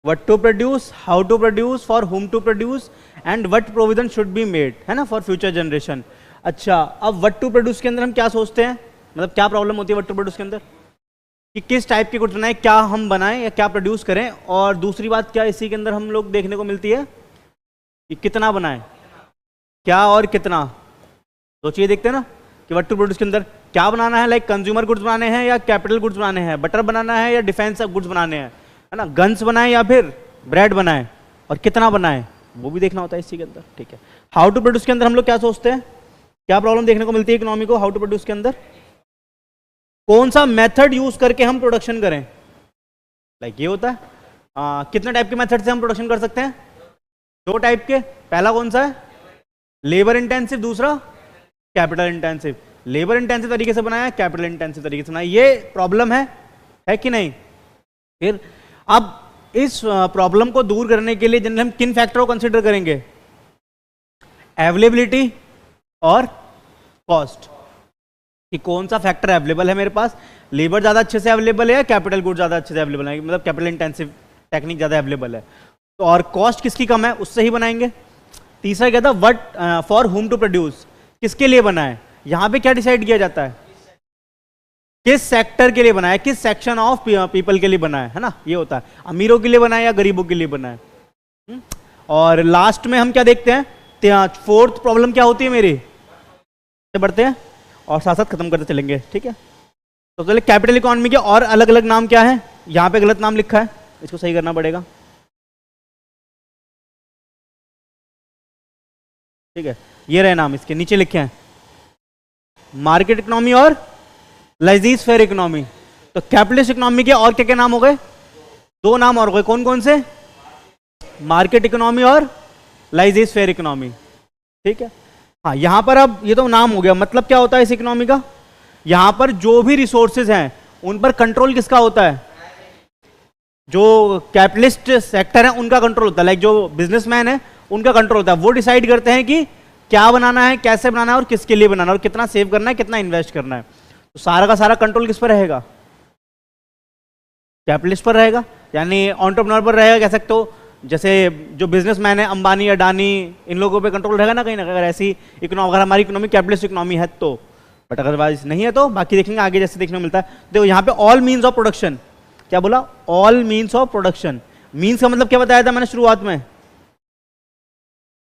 what to produce, how to produce, for whom to produce and what provision should be made, है ना, for future generation। अच्छा, अब what to produce के अंदर हम क्या सोचते हैं, मतलब क्या प्रॉब्लम होती है what to produce के अंदर, कि किस टाइप के गुड्स बनाए, क्या हम बनाएं या क्या प्रोड्यूस करें। और दूसरी बात क्या इसी के अंदर हम लोग देखने को मिलती है कि कितना बनाएं, क्या और कितना। सोचिए, देखते हैं ना कि what to produce के अंदर क्या बनाना है, लाइक कंज्यूमर गुड्स बनाने हैं या कैपिटल गुड्स बनाने हैं, बटर बनाना है या डिफेंस गुड्स बनाने हैं, है ना, गन्स बनाए या फिर ब्रेड बनाए, और कितना बनाए वो भी देखना होता है इसी के अंदर। ठीक है, हाउ टू प्रोड्यूस के अंदर हम लोग क्या सोचते हैं, क्या प्रॉब्लम देखने को मिलती है इकोनॉमी को हाउ टू प्रोड्यूस के अंदर, कौन सा मेथड यूज करके हम प्रोडक्शन करें। लाइक ये होता है कितने टाइप के मेथड से हम प्रोडक्शन कर सकते हैं, 2 टाइप के। पहला कौन सा है, लेबर इंटेंसिव, दूसरा कैपिटल इंटेंसिव। लेबर इंटेंसिव तरीके से बनाया, कैपिटल इंटेंसिव तरीके से बनाया, ये प्रॉब्लम है कि नहीं। फिर अब इस प्रॉब्लम को दूर करने के लिए जनरली हम किन फैक्टर को कंसीडर करेंगे, अवेलेबिलिटी और कॉस्ट, कि कौन सा फैक्टर अवेलेबल है मेरे पास, लेबर ज़्यादा अच्छे से अवेलेबल है या कैपिटल गुड ज़्यादा अच्छे से अवेलेबल है, मतलब कैपिटल इंटेंसिव टेक्निक ज़्यादा अवेलेबल है, तो और कॉस्ट किसकी कम है उससे ही बनाएंगे। तीसरा क्या था, what for whom to produce, किसके लिए बना है, यहाँ पे क्या डिसाइड किया जाता है, किस सेक्टर के लिए बना है, किस सेक्शन ऑफ पीपल के लिए बना है ना, ये होता है, अमीरों के लिए बना है या गरीबों के लिए बना है। और लास्ट में हम क्या देखते हैं, 4th प्रॉब्लम क्या होती है मेरी, बढ़ते हैं और साथ साथ खत्म करते चलेंगे। ठीक है, तो चलिए कैपिटल इकोनॉमी के और अलग अलग नाम क्या है, यहाँ पे गलत नाम लिखा है, इसको सही करना पड़ेगा। ठीक है, ये रहे नाम, इसके नीचे लिखे हैं मार्केट इकोनॉमी और लाइजीज फेयर इकोनॉमी। तो कैपिटलिस्ट इकोनॉमी के और क्या क्या नाम हो गए, 2 नाम और हो गए, कौन कौन से, मार्केट इकोनॉमी और लाइजीज फेयर इकोनॉमी। ठीक है, हाँ, यहां पर अब ये तो नाम हो गया, मतलब क्या होता है इस इकोनॉमी का, यहां पर जो भी रिसोर्सेज हैं उन पर कंट्रोल किसका होता है, जो कैपिटलिस्ट सेक्टर है उनका कंट्रोल होता है, लाइक जो बिजनेसमैन है उनका कंट्रोल होता है, वो डिसाइड करते हैं कि क्या बनाना है, कैसे बनाना है और किसके लिए बनाना है और कितना सेव करना है, कितना इन्वेस्ट करना है। तो सारा का सारा कंट्रोल किस पर रहेगा, कैपिटलिस्ट पर रहेगा, यानी एंटरप्रेन्योर पर रहेगा, कह सकते हो। जैसे जो बिजनेसमैन है अंबानी अडानी, इन लोगों पे कंट्रोल रहेगा ना कहीं ना कहीं, अगर ऐसी इकोनॉमी, अगर हमारी इकोनॉमी कैपिटलिस्ट इकोनॉमी है तो, बट अदरवाइज नहीं है तो बाकी देखेंगे आगे जैसे देखने को मिलता है। देखो यहाँ पे ऑल मीन्स ऑफ प्रोडक्शन, क्या बोला, all means of production. Means का मतलब क्या बताया था मैंने शुरुआत में,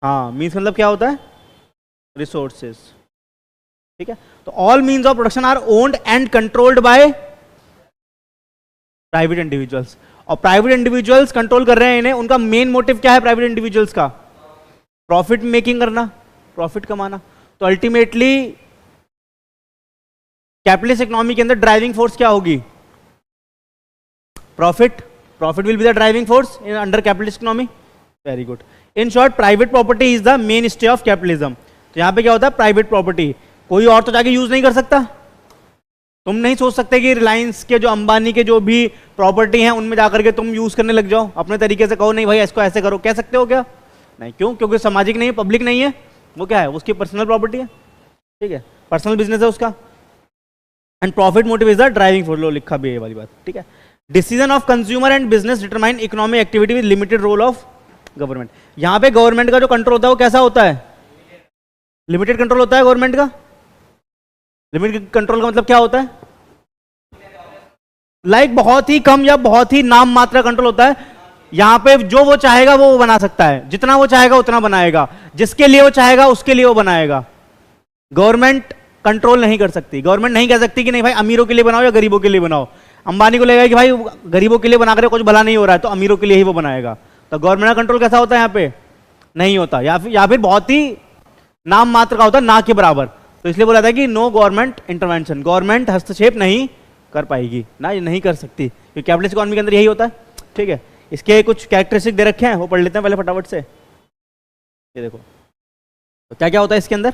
हाँ, मीन्स मतलब क्या होता है, रिसोर्सेज। ठीक है, तो all means of production are owned and controlled by private individuals, और प्राइवेट इंडिविजुअल्स कंट्रोल कर रहे हैं इन्हें। उनका मेन मोटिव क्या है प्राइवेट इंडिविजुअल्स का, प्रॉफिट मेकिंग करना, प्रॉफिट कमाना। तो अल्टीमेटली कैपिटलिस्ट इकोनॉमी के अंदर ड्राइविंग फोर्स क्या होगी, profit, profit will be the driving force in under capitalist economy. Very good, in short private property is the main stay of capitalism. तो यहां पे क्या होता है, प्राइवेट प्रॉपर्टी कोई और तो जाके यूज नहीं कर सकता। तुम नहीं सोच सकते कि रिलायंस के जो अंबानी के जो भी प्रॉपर्टी हैं उनमें जाकर के तुम यूज करने लग जाओ, अपने तरीके से कहो नहीं भाई इसको ऐसे करो, कह सकते हो क्या, नहीं, क्यों, क्योंकि सामाजिक नहीं है, पब्लिक नहीं है, वो क्या है, उसकी पर्सनल प्रॉपर्टी है। ठीक है, पर्सनल बिजनेस है उसका, and profit motive is the driving force, लो लिखा भी है ये वाली बात। ठीक है, decision of consumer and business determine economic activity with limited role of government. यहां पे गवर्नमेंट का जो कंट्रोल होता है वो कैसा होता है, लिमिटेड कंट्रोल होता है गवर्नमेंट का। लिमिटेड कंट्रोल का मतलब क्या होता है, लाइक बहुत ही कम या बहुत ही नाम मात्र कंट्रोल होता है। यहां पे जो वो चाहेगा वो बना सकता है, जितना वो चाहेगा उतना बनाएगा, जिसके लिए वो चाहेगा उसके लिए वो बनाएगा। गवर्नमेंट कंट्रोल नहीं कर सकती, गवर्नमेंट नहीं कह सकती कि नहीं भाई अमीरों के लिए बनाओ या गरीबों के लिए बनाओ। अंबानी को लगेगा कि भाई गरीबों के लिए बना कर कुछ भला नहीं हो रहा है तो अमीरों के लिए ही वो बनाएगा। तो गवर्नमेंट का कंट्रोल कैसा होता है, यहाँ पे नहीं होता, या फिर बहुत ही नाम मात्र का होता है, ना के बराबर। तो इसलिए बोला था कि नो गवर्नमेंट इंटरवेंशन, गवर्नमेंट हस्तक्षेप नहीं कर पाएगी ना, ये नहीं कर सकती, क्योंकि कैपिटलिस्ट इकोनॉमी के अंदर यही होता है। ठीक है, इसके कुछ कैरेक्टरिस्टिक दे रखे हैं, वो पढ़ लेते हैं पहले फटाफट से। ये देखो तो क्या क्या होता है इसके अंदर,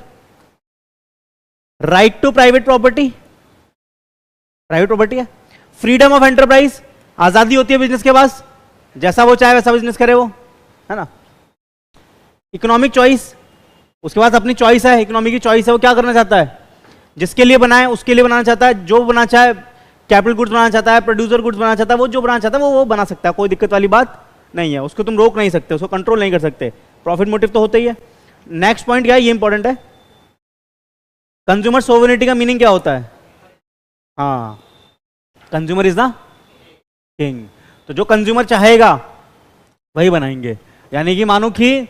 right to private property, private property है, फ्रीडम ऑफ एंटरप्राइज, आजादी होती है बिजनेस के पास, जैसा वो चाहे वैसा बिजनेस करे वो, है ना। इकोनॉमिक चॉइस, उसके पास अपनी चॉइस है, इकोनॉमी की चॉइस है, वो क्या करना चाहता है, जिसके लिए बनाए उसके लिए बनाना चाहता है, जो बना चाहे कैपिटल गुड्स बनाना चाहता है, प्रोड्यूसर गुड्स बनाना चाहता है, वो जो बनाना चाहता है वो बना सकता है, कोई दिक्कत वाली बात नहीं है, उसको तुम रोक नहीं सकते, उसको कंट्रोल नहीं कर सकते, प्रॉफिट मोटिव तो होता ही है। नेक्स्ट पॉइंट क्या है, ये इंपॉर्टेंट है, कंज्यूमर सोवरेनिटी का मीनिंग क्या होता है? हाँ, कंज्यूमर इज द किंग, तो जो कंज्यूमर चाहेगा वही बनाएंगे। यानी कि मानो कि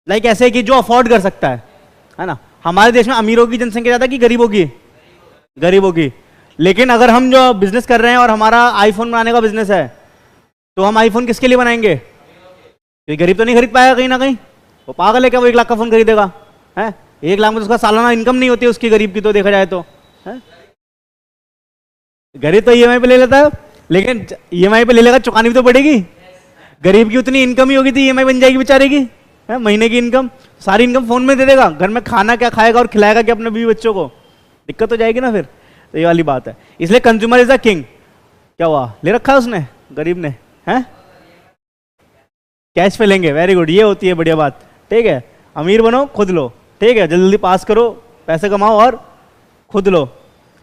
लाइक ऐसे कि जो अफोर्ड कर सकता है ना। हमारे देश में अमीरों की जनसंख्या ज्यादा कि गरीबों की? गरीबों की। लेकिन अगर हम जो बिजनेस कर रहे हैं और हमारा आईफोन बनाने का बिजनेस है, तो हम आईफोन किसके लिए बनाएंगे? कोई गरीब तो नहीं खरीद पाएगा कहीं ना कहीं, वो पागल है क्या वो 1 लाख का फोन खरीदेगा? है 1 लाख में तो उसका सालाना इनकम नहीं होती उसकी, गरीब की तो देखा जाए तो है? गरीब तो ईएमआई पे ले लेता है, लेकिन ईएमआई पे ले लेगा, चुकानी भी तो पड़ेगी। गरीब की उतनी इनकम ही होगी तो ईएमआई बन जाएगी बेचारे की, है महीने की इनकम, सारी इनकम फोन में दे देगा, घर में खाना क्या खाएगा और खिलाएगा क्या अपने बीवी बच्चों को? दिक्कत हो जाएगी ना फिर। तो ये वाली बात है, इसलिए कंज्यूमर इज द किंग। क्या हुआ, ले रखा है उसने गरीब ने? हैं कैश पे लेंगे, वेरी गुड, ये होती है बढ़िया बात। ठीक है, अमीर बनो खुद लो, ठीक है, जल्दी जल्दी पास करो, पैसे कमाओ और खुद लो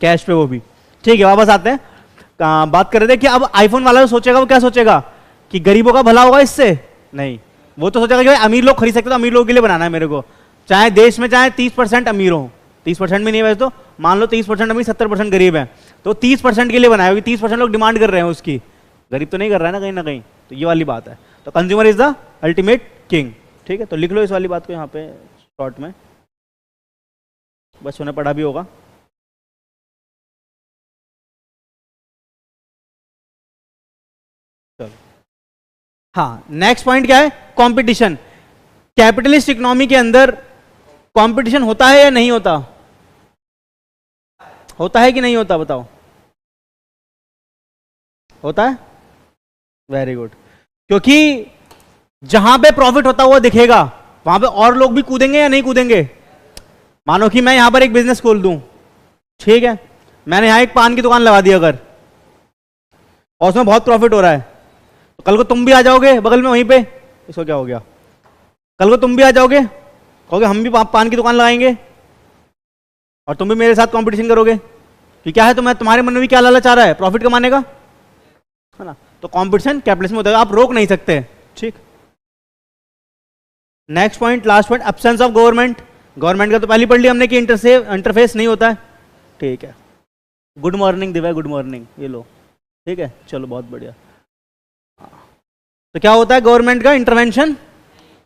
कैश पे, वो भी ठीक है। वापस आते हैं, बात कर रहे थे कि अब आईफोन वाला जो सोचेगा वो क्या सोचेगा कि गरीबों का भला होगा इससे? नहीं, वो तो सोचेगा कि भाई अमीर लोग खरीद सकते तो अमीर लोगों के लिए बनाना है मेरे को, चाहे देश में चाहे 30% अमीर हो, 30% भी नहीं वैसे तो मान लो 30% अमीर 70% गरीब है, तो 30% के लिए बनाया, क्योंकि 30% लोग डिमांड कर रहे हैं उसकी, गरीब तो नहीं कर रहा है ना कहीं। तो ये वाली बात है, तो consumer is the ultimate king. ठीक है, तो लिख लो इस वाली बात को यहाँ पे शॉर्ट में, बस उन्हें पढ़ा भी होगा। चलो हाँ, नेक्स्ट पॉइंट क्या है, कंपटीशन। कैपिटलिस्ट इकोनॉमी के अंदर कंपटीशन होता है या नहीं होता? होता है कि नहीं होता, बताओ। होता है, वेरी गुड, क्योंकि जहां पे प्रॉफिट होता हुआ दिखेगा वहां पे और लोग भी कूदेंगे या नहीं कूदेंगे? मानो कि मैं यहां पर एक बिजनेस खोल दूं, ठीक है, मैंने यहां एक पान की दुकान लगा दी अगर, और उसमें बहुत प्रॉफिट हो रहा है, तो कल को तुम भी आ जाओगे बगल में वहीं पे, इसको क्या हो गया, कल को तुम भी आ जाओगे, कहोगे हम भी पान की दुकान लगाएंगे, और तुम भी मेरे साथ कंपटीशन करोगे कि क्या है, तुम्हें तुम्हारे मन में भी क्या लालच आ रहा है, प्रॉफिट कमाने का, है ना। तो कंपटीशन कैपिटलिज्म में होता है, आप रोक नहीं सकते। ठीक, next point, last point, absence of government. Government का तो पहले पढ़ लिया हमने कि इंटरफेस नहीं होता है। ठीक है, good morning Divya, good morning, ये लो, ठीक है, चलो बहुत बढ़िया। तो क्या होता है, गवर्नमेंट का इंटरवेंशन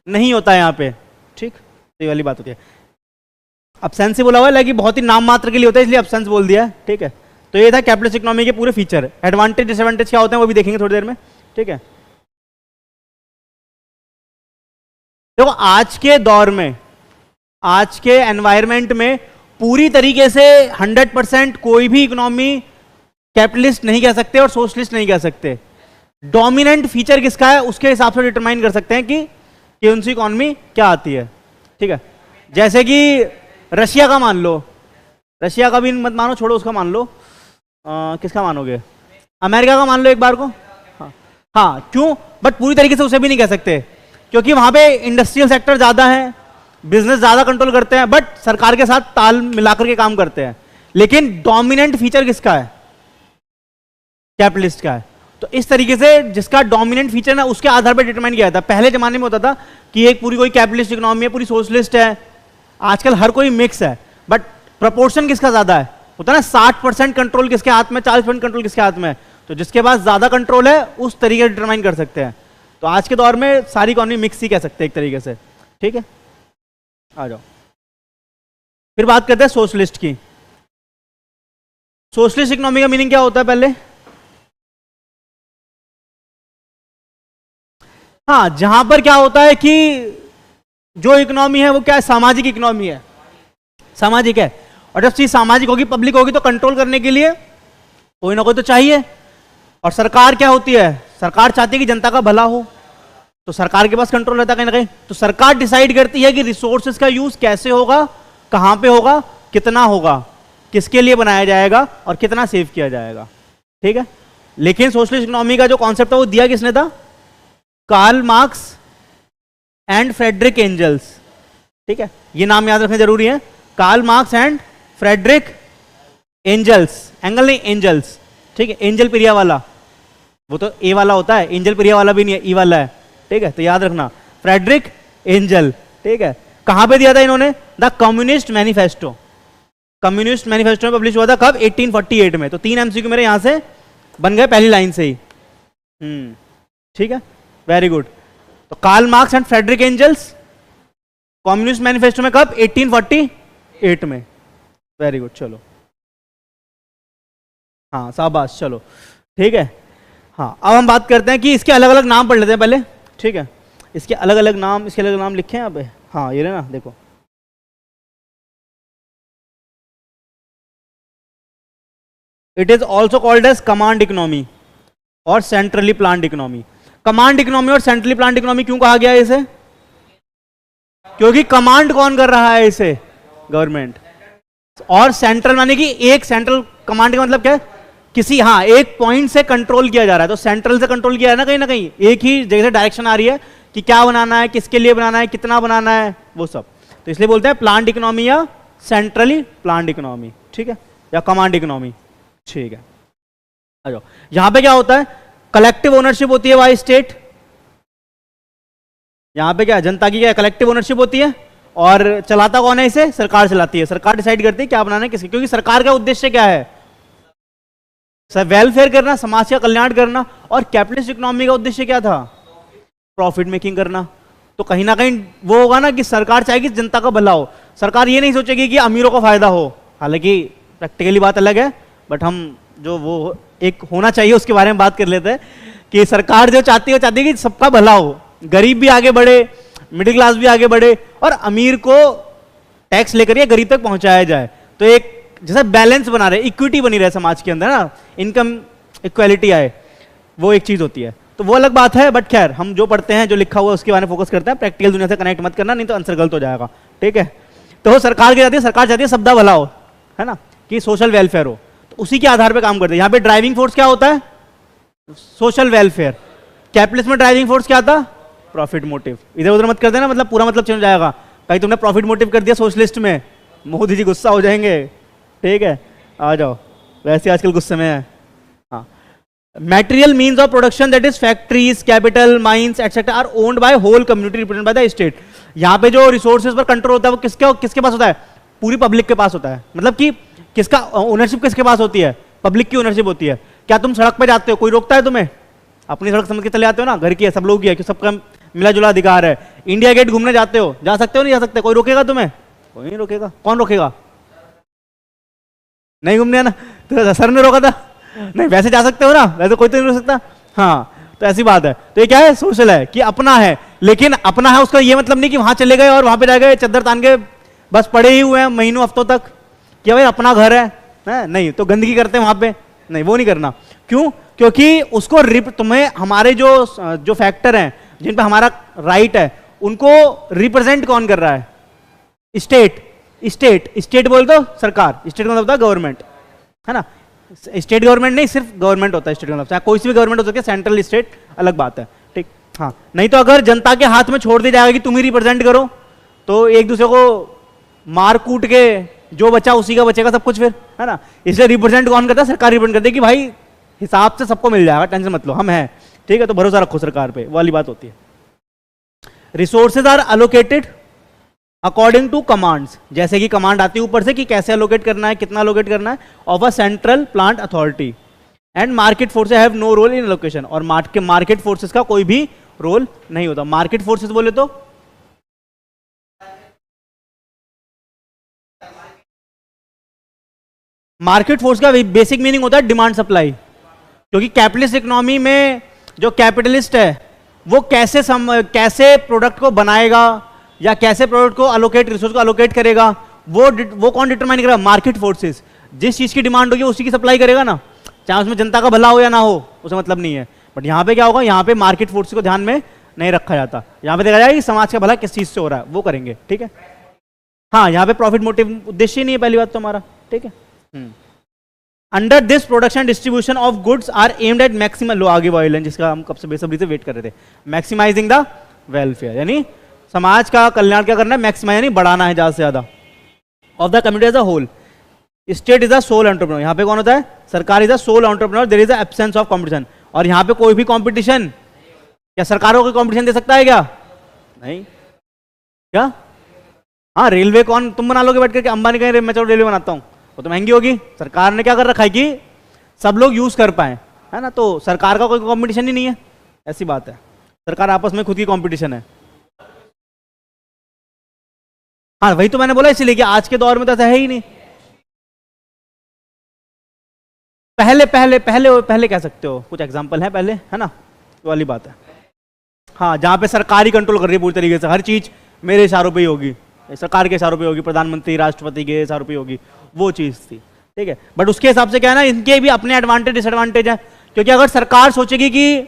नहीं होता है यहाँ पे। ठीक, तो ये वाली बात होती है। एब्सेंस से बोला हुआ है, लेकिन बहुत ही नाम मात्र के लिए होता है, इसलिए एब्सेंस बोल दिया है। ठीक है, तो ये था कैपिटलिस्ट इकोनॉमी के पूरे फीचर। एडवांटेज डिसएडवांटेज क्या होते हैं वो भी देखेंगे थोड़ी देर में। ठीक है, देखो आज के दौर में, आज के एनवायरनमेंट में पूरी तरीके से 100% कोई भी इकोनॉमी कैपिटलिस्ट नहीं कह सकते और सोशलिस्ट नहीं कह सकते। डोमिनेंट फीचर किसका है उसके हिसाब से डिटरमाइन कर सकते हैं कि कौन सी इकोनॉमी क्या आती है। ठीक है, जैसे कि रशिया का मान लो, रशिया का भी मत मानो, छोड़ो उसका मान लो, किसका मानोगे, अमेरिका का मान लो एक बार को। हाँ क्यों, बट पूरी तरीके से उसे भी नहीं कह सकते, क्योंकि वहां पे इंडस्ट्रियल सेक्टर ज्यादा है, बिजनेस ज्यादा कंट्रोल करते हैं, बट सरकार के साथ ताल मिलाकर के काम करते हैं। लेकिन डोमिनेंट फीचर किसका है, कैपिटलिस्ट का है। तो इस तरीके से जिसका डोमिनेंट फीचर ना उसके आधार पर डिटरमाइन किया जाता है। पहले जमाने में होता था कि एक पूरी कोई कैपिटलिस्ट इकोनॉमी है, पूरी सोशलिस्ट है, आजकल हर कोई मिक्स है, बट प्रपोर्शन किसका ज्यादा है, होता है ना 60% कंट्रोल किसके हाथ में, 40% कंट्रोल किसके हाथ में, तो जिसके पास ज्यादा कंट्रोल है उस तरीके से डिटरमाइन कर सकते हैं। तो आज के दौर में सारी इकोनॉमी मिक्स ही कह सकते हैं एक तरीके से। ठीक है, आ जाओ फिर बात करते हैं सोशलिस्ट की। सोशलिस्ट इकोनॉमी का मीनिंग क्या होता है पहले? हाँ, जहां पर क्या होता है कि जो इकोनॉमी है वो क्या है, सामाजिक इकोनॉमी है, सामाजिक है, और जब चीज सामाजिक होगी, पब्लिक होगी, तो कंट्रोल करने के लिए कोई ना कोई तो चाहिए। और सरकार क्या होती है, सरकार चाहती है कि जनता का भला हो, तो सरकार के पास कंट्रोल रहता है कहीं ना कहीं। तो सरकार डिसाइड करती है कि रिसोर्सेज का यूज कैसे होगा, कहां पे होगा, कितना होगा, किसके लिए बनाया जाएगा और कितना सेव किया जाएगा। ठीक है, लेकिन सोशलिस्ट इकोनॉमी का जो कॉन्सेप्ट था वो दिया किसने था, Karl Marx and Friedrich Engels. ठीक है, ये नाम याद रखना जरूरी है, Karl Marx and Friedrich Engels, angle नहीं एंजल्स, ठीक है, एंजल प्रिया वाला, वो तो ए वाला होता है, एंजल प्रिया वाला भी नहीं है, ई वाला है, ठीक है, तो याद रखना फ्रेडरिक एंजल, ठीक है। कहां पे दिया था इन्होंने? The communist manifesto, communist manifesto में पब्लिश हुआ था कब? 1848 में। तो 3 MCQ मेरे यहां से बन गए पहली लाइन से ही, ठीक है, वेरी गुड। तो Karl Marx and Friedrich Engels communist manifesto में कब? 1848 में, वेरी गुड, चलो हाँ शाबाश, चलो ठीक है। हाँ अब हम बात करते हैं कि इसके अलग अलग नाम पढ़ लेते हैं पहले, ठीक है, इसके अलग अलग नाम लिखे हैं यहाँ पे, हाँ ये ना देखो, it is also called as command economy और centrally planned economy. Command economy और सेंट्रली प्लान्ड इकोनॉमी क्यों कहा गया है इसे? क्योंकि कमांड कौन कर रहा है इसे? गवर्नमेंट। और सेंट्रल माने कि एक सेंट्रल, कमांड का मतलब क्या है? किसी हाँ एक पॉइंट से कंट्रोल किया जा रहा है, तो सेंट्रल से कंट्रोल किया है ना कहीं, एक ही जगह से डायरेक्शन आ रही है कि क्या बनाना है, किसके लिए बनाना है, कितना बनाना है, वो सब। तो इसलिए बोलते हैं प्लान्ड इकोनॉमी या सेंट्रली प्लान्ड इकोनॉमी, ठीक है, या कमांड इकोनॉमी, ठीक है। आ जाओ, यहां पे क्या होता है? कलेक्टिव ओनरशिप होती है बाय स्टेट। यहां पे क्या जनता की क्या कलेक्टिव ओनरशिप होती है, और चलाता कौन है इसे? सरकार चलाती है। सरकार डिसाइड करती है क्या बनाना है किसके, क्योंकि सरकार का उद्देश्य क्या है? सर वेलफेयर करना, समाज का कल्याण करना। और कैपिटलिस्ट इकोनॉमी का उद्देश्य क्या था? प्रॉफिट मेकिंग करना। तो कहीं ना कहीं वो होगा ना कि सरकार चाहेगी जनता का भला हो, सरकार ये नहीं सोचेगी कि अमीरों को फायदा हो। हालांकि प्रैक्टिकली बात अलग है, बट हम जो वो एक होना चाहिए उसके बारे में बात कर लेते हैं कि सरकार जो चाहती है वो चाहती है कि सबका भला हो, गरीब भी आगे बढ़े, मिडिल क्लास भी आगे बढ़े, और अमीर को टैक्स लेकर ये गरीब तक पहुंचाया जाए। तो एक जैसा बैलेंस बना रहे, इक्विटी बनी रहे समाज के अंदर ना, इनकम इक्वालिटी आए, वो एक चीज होती है। तो वो अलग बात है, बट खैर हम जो पढ़ते हैं, जो लिखा हुआ है उसके बारे में फोकस करते हैं। प्रैक्टिकल दुनिया से कनेक्ट मत करना, नहीं तो आंसर गलत हो जाएगा, ठीक है। तो सरकार क्या चाहती है? सरकार चाहती है सबका भला हो, है ना, कि सोशल वेलफेयर हो, तो उसी के आधार पर काम करते हैं। यहाँ पे ड्राइविंग फोर्स क्या होता है? Social welfare. कैपिटलिस्ट में ड्राइविंग फोर्स क्या था? Profit motive. इधर उधर मत कर देना, मतलब पूरा मतलब चेंज हो जाएगा। कहीं तुमने प्रॉफिट मोटिव कर दिया सोशलिस्ट में, मोदी जी गुस्सा हो जाएंगे, ठीक है, आ जाओ, वैसे आजकल गुस्से में है। हाँ, material means of production that is factories, capital, mines, etc. are owned by whole community represented by the state. यहाँ पे जो रिसोर्सेज पर कंट्रोल होता है वो किसके पास होता है? पूरी पब्लिक के पास होता है। मतलब कि किसका ओनरशिप किसके पास होती है? पब्लिक की ओनरशिप होती है। क्या तुम सड़क पे जाते हो, कोई रोकता है तुम्हें? अपनी सड़क समझ के चले जाते हो ना, घर की है, सब लोग की है, कि सबका मिला जुला अधिकार है। इंडिया गेट घूमने जाते हो, जा सकते हो नहीं जा सकते? कोई रोकेगा तुम्हें? कोई नहीं रोकेगा। कौन रोकेगा? नहीं घूमने आना, तो सर ने रोका था? नहीं, वैसे जा सकते हो ना, वैसे कोई तो नहीं रोक सकता। हाँ, तो ऐसी बात है। तो ये क्या है? सोशल है, कि अपना है, लेकिन अपना है उसका ये मतलब नहीं कि वहां चले गए और वहां पे जा गए चद्दर तान के बस पड़े ही हुए हैं महीनों हफ्तों तक, कि भाई अपना घर है नहीं, तो गंदगी करते हैं वहां पे, नहीं, वो नहीं करना। क्यों? क्योंकि उसको तुम्हें हमारे जो फैक्टर हैं जिन पे हमारा राइट है, उनको रिप्रेजेंट कौन कर रहा है? स्टेट बोल दो सरकार, स्टेट का मतलब होता है गवर्नमेंट, है ना। स्टेट गवर्नमेंट नहीं, सिर्फ गवर्नमेंट होता है स्टेट का मतलब, चाहे कोई सी भी गवर्नमेंट हो सकती है, सेंट्रल स्टेट अलग बात है, ठीक। हाँ, नहीं तो अगर जनता के हाथ में छोड़ दिया जाएगा कि तुम ही रिप्रेजेंट करो, तो एक दूसरे को मार कूट के जो बचा उसी का बचेगा सब कुछ फिर, है ना। इसलिए रिप्रेजेंट कौन करता है? सरकार रिप्रेजेंट करती है कि भाई हिसाब से सबको मिल जाएगा, टेंशन मत लो, हम हैं, ठीक है, तो भरोसा रखो सरकार पे, वाली बात होती है। Resources are allocated according to commands, जैसे कि कमांड आती है ऊपर से कि कैसे अलोकेट करना है, कितना अलोकेट करना है, of a central plant authority. And market forces have no role in allocation, और मार्केट फोर्सेज का कोई भी रोल नहीं होता। मार्केट फोर्सेज बोले तो मार्केट फोर्स का बेसिक मीनिंग होता है डिमांड सप्लाई, क्योंकि कैपिटलिस्ट इकोनॉमी में जो कैपिटलिस्ट है वो कैसे प्रोडक्ट को बनाएगा या कैसे प्रोडक्ट को अलोकेट, रिसोर्स को अलोकेट करेगा, वो कौन डिटरमाइन करेगा? Market forces. जिस चीज की डिमांड होगी उसी की सप्लाई करेगा ना, चाहे उसमें जनता का भला हो या ना हो, उसे मतलब नहीं है। बट यहाँ पे क्या होगा? यहाँ पे मार्केट फोर्सेस को ध्यान में नहीं रखा जाता, यहाँ पे देखा जाएगा कि समाज का भला किस चीज से हो रहा है, वो करेंगे, ठीक है। हाँ, यहाँ पे प्रॉफिट मोटिव उद्देश्य ही नहीं है, पहली बात तो हमारा, ठीक है। Under this production distribution of goods are aimed at maximum, लो आगे वायलेंस, जिसका हम कब से बेसब्री से वेट कर रहे थे, मैक्सिमाइजिंग द वेलफेयर, यानी समाज का कल्याण क्या करना है? मैक्सिमाइज, यानी बढ़ाना है ज्यादा से ज्यादा, of the community as a whole. State is the sole entrepreneur, यहाँ पे कौन होता है? सरकार is the sole entrepreneur, there is the absence of competition. और यहाँ पे कोई भी कंपटीशन, क्या सरकारों को कंपटीशन दे सकता है क्या? नहीं। क्या? हाँ, रेलवे कौन तुम बना लोगे बैठ करके? अंबानी कहीं मैं चलो रेलवे बनाता हूँ, वो तो महंगी होगी। सरकार ने क्या कर रखा है कि सब लोग यूज कर पाए, है ना? तो सरकार का कोई कंपटीशन ही नहीं है, ऐसी बात है। सरकार आपस में खुद की कंपटीशन है। हाँ वही तो मैंने बोला, इसीलिए कि आज के दौर में तो ऐसा है ही नहीं। पहले पहले पहले पहले कह सकते हो, कुछ एग्जांपल है पहले, है ना? तो वाली बात है। हाँ, जहां पे सरकार ही कंट्रोल कर रही है पूरी तरीके से, हर चीज मेरे इशारों पे ही होगी, सरकार के इशारों पे होगी, प्रधानमंत्री राष्ट्रपति के इशारों पे होगी, वो चीज थी, ठीक है। बट उसके हिसाब से क्या है ना, इनके भी अपने एडवांटेज डिसएडवांटेज है। क्योंकि अगर सरकार सोचेगी कि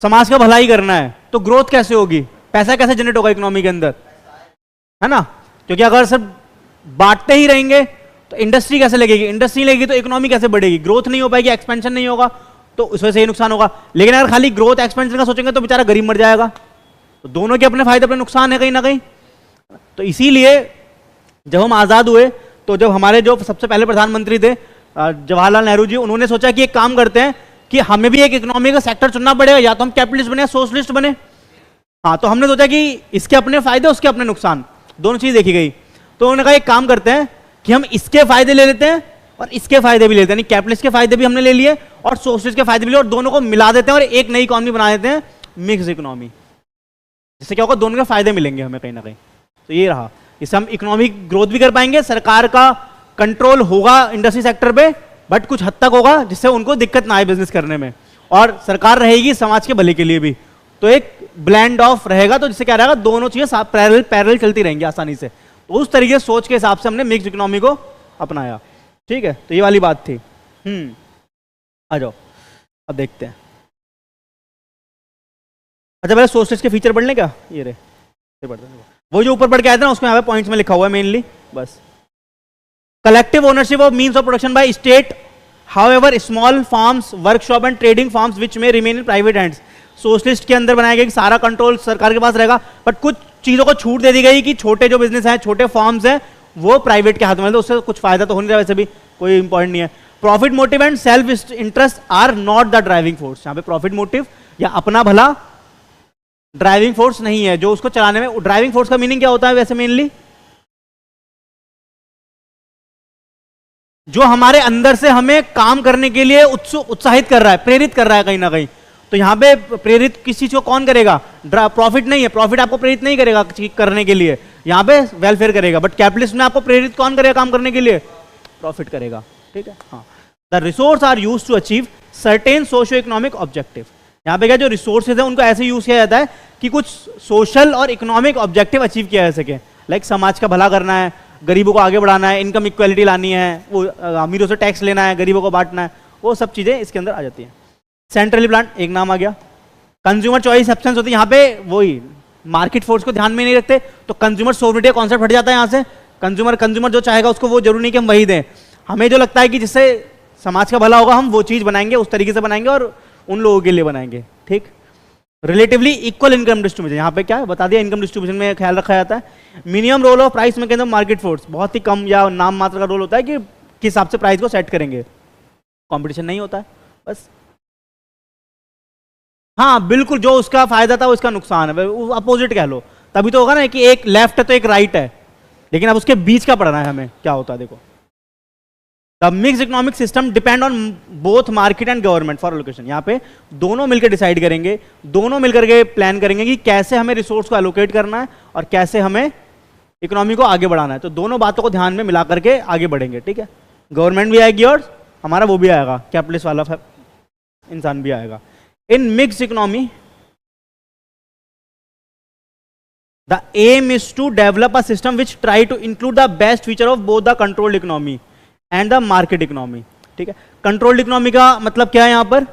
समाज का भलाई करना है तो ग्रोथ कैसे होगी, पैसा कैसे जनरेट होगा इकोनॉमी के अंदर, है ना? क्योंकि अगर सब बांटते ही रहेंगे तो इंडस्ट्री कैसे लगेगी, इंडस्ट्री लगेगी तो इकोनॉमी कैसे बढ़ेगी, ग्रोथ नहीं हो पाएगी, एक्सपेंशन नहीं होगा, तो उस वजह से ही नुकसान होगा। लेकिन अगर खाली ग्रोथ एक्सपेंशन का सोचेंगे तो बेचारा गरीब मर जाएगा। तो दोनों के अपने फायदे अपने नुकसान है कहीं ना कहीं। तो इसीलिए जब हम आजाद हुए तो जब हमारे जो सबसे पहले प्रधानमंत्री थे जवाहरलाल नेहरू जी, उन्होंने सोचा कि एक काम करते हैं कि हमें भी एक इकोनॉमी का सेक्टर चुनना पड़ेगा, या तो हम कैपिटलिस्ट बने या सोशलिस्ट बने। हाँ, तो हमने सोचा कि इसके अपने फायदे उसके अपने नुकसान, दोनों चीज देखी गई। तो उन्होंने कहा एक काम करते हैं कि हम इसके फायदे ले लेते हैं और इसके फायदे भी लेते हैं, कैपिटलिस्ट के फायदे भी हमने ले लिए और सोशलिस्ट के फायदे भी लिए, और दोनों को मिला देते हैं और एक नई इकोनॉमी बना देते हैं, मिक्स इकोनॉमी। जिससे क्या होगा, दोनों के फायदे मिलेंगे हमें कहीं ना कहीं। तो ये रहा, इससे हम इकोनॉमिक ग्रोथ भी कर पाएंगे, सरकार का कंट्रोल होगा इंडस्ट्री सेक्टर पे, बट कुछ हद तक होगा जिससे उनको दिक्कत ना आए बिजनेस करने में, और सरकार रहेगी समाज के भले के लिए भी। तो एक ब्लेंड ऑफ रहेगा, तो जिससे क्या रहेगा, दोनों चीजें पैरेलल चलती रहेंगी आसानी से। तो उस तरीके से सोच के हिसाब से हमने मिक्स इकोनॉमी को अपनाया, ठीक है। तो ये वाली बात थी। आ जाओ अब देखते हैं। अच्छा पहले सोशलिस्ट के फीचर पढ़ लें क्या? ये रहे, वो जो ऊपर पढ़ के आए थे ना, उसमें यहाँ पे पॉइंट्स में लिखा हुआ है मेनली बस। Collective ownership of means of production by state, however small farms, workshop and trading farms which may remain in private hands. Socialist के अंदर बनाया गया कि सारा कंट्रोल सरकार के पास रहेगा, बट कुछ चीजों को छूट दे दी गई कि छोटे जो बिजनेस हैं, छोटे फार्म्स हैं, वो प्राइवेट के हाथ में, तो उससे कुछ फायदा तो हो नहीं रहा, वैसे भी कोई इंपॉर्टेंट नहीं है। Profit motive and self interest are not the driving force. यहाँ पे प्रॉफिट मोटिव या अपना भला ड्राइविंग फोर्स नहीं है जो उसको चलाने में। ड्राइविंग फोर्स का मीनिंग क्या होता है वैसे मेनली? जो हमारे अंदर से हमें काम करने के लिए उत्साहित कर रहा है, प्रेरित कर रहा है कहीं ना कहीं। तो यहाँ पे प्रेरित किसी चीज को कौन करेगा? प्रॉफिट नहीं है, प्रॉफिट आपको प्रेरित नहीं करेगा करने के लिए, यहाँ पे वेलफेयर करेगा। बट कैपिटलिस्ट में आपको प्रेरित कौन करेगा काम करने के लिए? प्रॉफिट करेगा, ठीक है। हाँ, the resource are use to achieve certain socio economic objective. यहाँ पे क्या जो रिसोर्सेज है उनको ऐसे यूज किया जाता है कि कुछ सोशल और इकोनॉमिक ऑब्जेक्टिव अचीव किया जा सके। लाइक समाज का भला करना है, गरीबों को आगे बढ़ाना है, इनकम इक्वालिटी लानी है, वो अमीरों से टैक्स लेना है, गरीबों को बांटना है, वो सब चीजें इसके अंदर आ जाती हैं। सेंट्रली प्लान, एक नाम आ गया। कंज्यूमर चॉइस एब्सेंस होती है यहाँ पे, वही मार्केट फोर्स को ध्यान में नहीं रखते, तो कंज्यूमर सोवरेनिटी का कॉन्सेप्ट हट जाता है यहाँ से। कंज्यूमर जो चाहेगा उसको वो जरूरी नहीं कि हम वही दें, हमें जो लगता है कि जिससे समाज का भला होगा हम वो चीज बनाएंगे, उस तरीके से बनाएंगे और उन लोगों के लिए बनाएंगे, ठीक। रिलेटिवली इक्वल इनकम डिस्ट्रीब्यूशन, यहाँ पे क्या है बता दिया, इनकम डिस्ट्रीब्यूशन में ख्याल रखा जाता है। Minimum role of price mechanism market force, बहुत ही कम या नाम मात्र का रोल होता है कि किस हिसाब से प्राइस को सेट करेंगे, कंपटीशन नहीं होता है बस। हाँ बिल्कुल, जो उसका फायदा था वो उसका नुकसान है, अपोजिट कह लो, तभी तो होगा ना कि एक लेफ्ट है तो एक राइट है, लेकिन अब उसके बीच का पढ़ना है हमें क्या होता है। देखो, the mix economic system depend on both market and government for allocation. यहाँ पे दोनों मिलकर डिसाइड करेंगे, दोनों मिलकर के प्लान करेंगे कि कैसे हमें रिसोर्स को एलोकेट करना है और कैसे हमें इकोनॉमी को आगे बढ़ाना है। तो दोनों बातों को ध्यान में मिला करके आगे बढ़ेंगे, ठीक है। गवर्नमेंट भी आएगी और हमारा वो भी आएगा, कैपिटलिस्ट वाला इंसान भी आएगा। In mixed economy, the aim is to develop a system which try to include the best feature of both the controlled economy and the market economy, ठीक है। कंट्रोल्ड इकोनॉमी का मतलब क्या है यहाँ पर?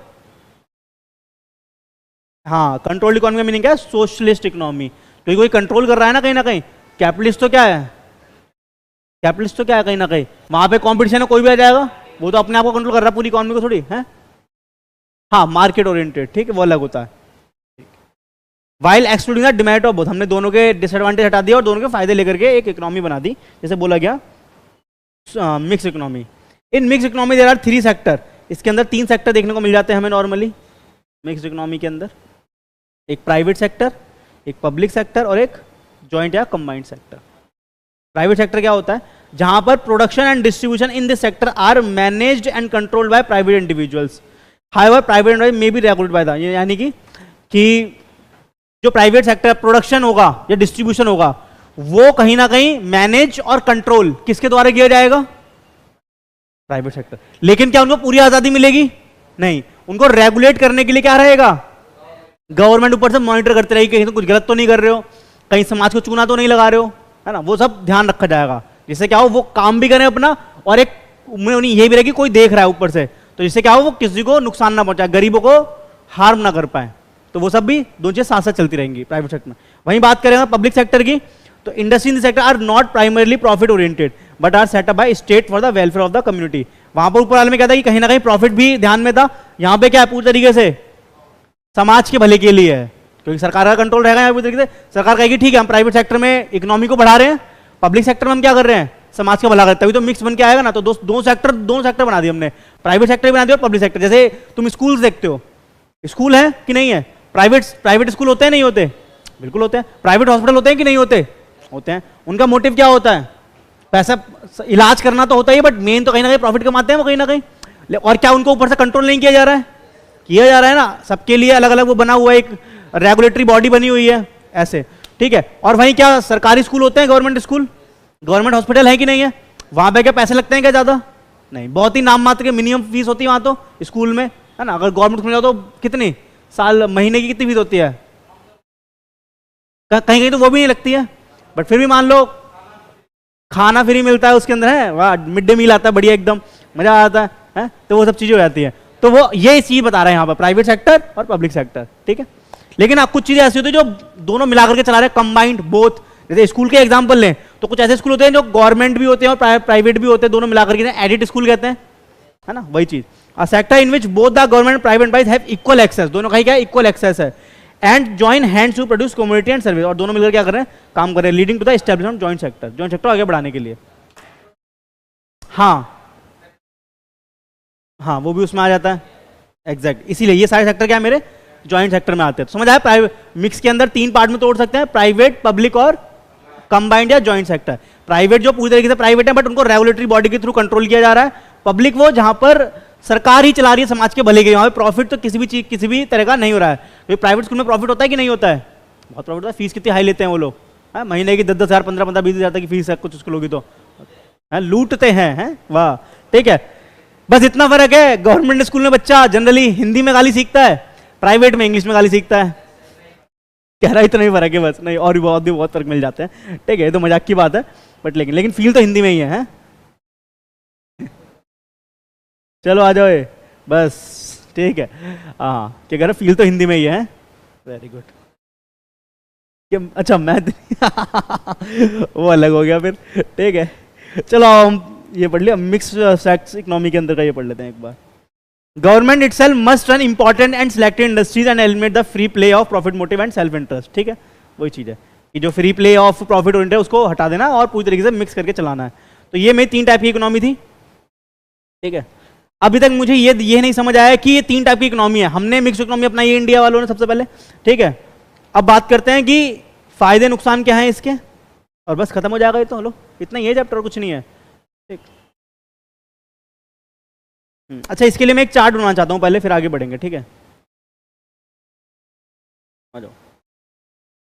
हाँ, कंट्रोल्ड इकोनॉमी का मीनिंग क्या है? Socialist economy. तो कोई कंट्रोल कर रहा है ना कहीं। कैपिटलिस्ट तो क्या है? कैपिटलिस्ट तो क्या है कहीं ना कहीं, वहां पे कॉम्पिटिशन है, कोई भी आ जाएगा, वो तो अपने आप को कंट्रोल कर रहा है, पूरी इकोनॉमी को थोड़ी है। हाँ, मार्केट ओरिएंटेड, ठीक है, वो अलग होता है। While excluding the demerit of both, हमने दोनों के डिसएडवांटेज हटा दिया और दोनों के फायदे लेकर के एक इकोनॉमी बना दी, जैसे बोला गया। Mix economy. In mix economy there are 3 sector. इसके अंदर 3 सेक्टर देखने को मिल जाते हैं हमें नॉर्मली मिक्स इकोनॉमी के अंदर। एक प्राइवेट सेक्टर, एक पब्लिक सेक्टर और एक जॉइंट या कंबाइंड सेक्टर। प्राइवेट सेक्टर क्या होता है? जहां पर production and distribution in this sector are managed and controlled by private individuals, however private individual may be regulated by the, यानी कि जो प्राइवेट सेक्टर प्रोडक्शन होगा या डिस्ट्रीब्यूशन होगा वो कहीं ना कहीं मैनेज और कंट्रोल किसके द्वारा किया जाएगा? Private sector. लेकिन क्या उनको पूरी आजादी मिलेगी? नहीं, उनको रेगुलेट करने के लिए क्या रहेगा? गवर्नमेंट ऊपर से मॉनिटर करते रहेगी, कहीं तो कुछ गलत तो नहीं कर रहे हो, कहीं समाज को चूना तो नहीं लगा रहे हो, है ना, वो सब ध्यान रखा जाएगा, जिससे क्या हो वो काम भी करें अपना और एक उन्हें ये भी रहे कि कोई देख रहा है ऊपर से, तो जिससे क्या हो वो किसी को नुकसान ना पहुंचाए, गरीबों को हार्म ना कर पाए। तो वो सब भी दोनों चीजें साथ साथ चलती रहेंगी प्राइवेट सेक्टर में। वहीं बात करेंगे पब्लिक सेक्टर की, तो industry in the sector are not primarily profit oriented but are set up by state for the welfare of the community. वहां पर ऊपर वाले में क्या था कि कहीं ना कहीं प्रॉफिट भी ध्यान में था, यहाँ पे क्या है पूरी तरीके से समाज के भले के लिए है, क्योंकि सरकार का कंट्रोल रहेगा यहाँ पूरी तरीके से। सरकार कहेगी ठीक है हम प्राइवेट सेक्टर में इकोनॉमी को बढ़ा रहे हैं, पब्लिक सेक्टर में हम क्या कर रहे हैं? समाज का भला करते हैं, तभी तो मिक्स बन के आएगा ना। तो दो सेक्टर बना दिए हमने, प्राइवेट सेक्टर बना दिया और पब्लिक सेक्टर। जैसे तुम स्कूल देखते हो, स्कूल है कि नहीं है? प्राइवेट स्कूल होते हैं नहीं होते? बिल्कुल होते हैं। प्राइवेट हॉस्पिटल होते हैं कि नहीं होते? होते हैं। उनका मोटिव क्या होता है? पैसा, इलाज करना तो होता ही है, बट मेन तो कहीं ना कहीं प्रॉफिट कमाते हैं वो कहीं ना कहीं। और क्या उनको ऊपर से कंट्रोल नहीं किया जा रहा है? किया जा रहा है ना, सबके लिए अलग अलग वो बना हुआ है, एक रेगुलेटरी बॉडी बनी हुई है ऐसे, ठीक है। और वहीं क्या सरकारी स्कूल होते हैं, गवर्नमेंट स्कूल, गवर्नमेंट हॉस्पिटल है कि नहीं है? वहां पे क्या पैसे लगते हैं क्या ज्यादा? नहीं, बहुत ही नाम मात्र के मिनिमम फीस होती है वहां तो स्कूल में, है ना। अगर गवर्नमेंट स्कूल में जाओ तो कितनी साल महीने की कितनी फीस होती है? कहीं कहीं तो वो भी नहीं लगती है, बट फिर भी मान लो खाना फ्री मिलता है उसके अंदर, है वाह, मिड डे मील आता है बढ़िया एकदम, मजा आता है, तो वो सब चीजें हो जाती है। तो वो ये चीज बता रहे हैं यहाँ पर प्राइवेट सेक्टर और पब्लिक सेक्टर, ठीक है। लेकिन आप कुछ चीजें ऐसी होती है जो दोनों मिलाकर के चला रहे हैं, कंबाइंड बोथ। जैसे स्कूल के एग्जांपल लें तो कुछ ऐसे स्कूल होते हैं जो गवर्नमेंट भी होते हैं और प्राइवेट भी होते हैं, दोनों मिलाकर के एडिट स्कूल कहते हैं, है ना, वही चीज। A sector in which both the government private employees have equal access, दोनों का ही क्या इक्वल एक्सेस है, and join hands to produce community and service, और दोनों मिलकर क्या कर रहे हैं? काम कर रहे हैं, leading to the establishment joint sector, joint sector आगे बढ़ाने के लिए। हाँ हाँ, वो भी उसमें आ जाता है, एग्जैक्ट। इसीलिए ये सारे सेक्टर क्या है मेरे? जॉइंट सेक्टर में आते हैं। तो समझ आया? प्राइवेट मिक्स के अंदर 3 पार्ट में तोड़ सकते हैं, प्राइवेट, पब्लिक और कंबाइंड या जॉइंट सेक्टर। प्राइवेट जो पूरी तरीके से प्राइवेट है बट उनको रेगुलेटरी बॉडी के थ्रू कंट्रोल किया जा रहा है। पब्लिक वो जहां पर सरकार ही चला रही है समाज के भले के, वहां पे प्रॉफिट तो किसी भी चीज किसी भी तरह का नहीं हो रहा है। क्योंकि प्राइवेट स्कूल में प्रॉफिट होता है कि नहीं होता है? बहुत प्रॉफिट होता है। फीस कितनी हाई लेते हैं वो लोग, महीने की 10-10 हज़ार, 15-15, 20 हज़ार तक की फीस है कुछ स्कूलों की, तो लूटते हैं, वाह, ठीक है। बस इतना फर्क है, गवर्नमेंट स्कूल में बच्चा जनरली हिंदी में गाली सीखता है, प्राइवेट में इंग्लिश में गाली सीखता है। कह रहा इतना ही फर्क है बस, नहीं और भी बहुत फर्क मिल जाते हैं, ठीक है। तो मजाक की बात है, बट लेकिन फील तो हिंदी में ही है? चलो आ जाओ, बस ठीक है। हाँ, क्या कह रहा, फील तो हिंदी में ही है, वेरी गुड। अच्छा मैं वो अलग हो गया फिर, ठीक है। चलो हम ये पढ़ लिया, मिक्स सेक्स इकोनॉमी के अंदर का ये पढ़ लेते हैं एक बार। Government itself must run important and selected industries and eliminate the free play of profit motive and self interest, ठीक है। वही चीज है कि जो free play of profit oriented है उसको हटा देना और पूरी तरीके से मिक्स करके चलाना है। तो ये मेरी 3 टाइप की इकोनॉमी थी, ठीक है। अभी तक मुझे ये नहीं समझ आया कि ये 3 टाइप की इकोनॉमी है। हमने मिक्स इकोनॉमी अपनाई है इंडिया वालों ने सबसे पहले, ठीक है। अब बात करते हैं कि फायदे नुकसान क्या है इसके, और बस खत्म हो जाएगा ये तो। लो, इतना ही है चैप्टर, कुछ नहीं है, ठीक। अच्छा, इसके लिए मैं एक चार्ट बनाना चाहता हूँ पहले, फिर आगे बढ़ेंगे, ठीक है। आ जाओ,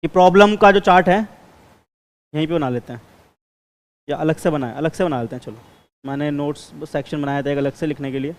ये प्रॉब्लम का जो चार्ट है यहीं पे बना लेते हैं, या अलग से बना लेते हैं। चलो, मैंने नोट्स सेक्शन बनाया था एक अलग से लिखने के लिए।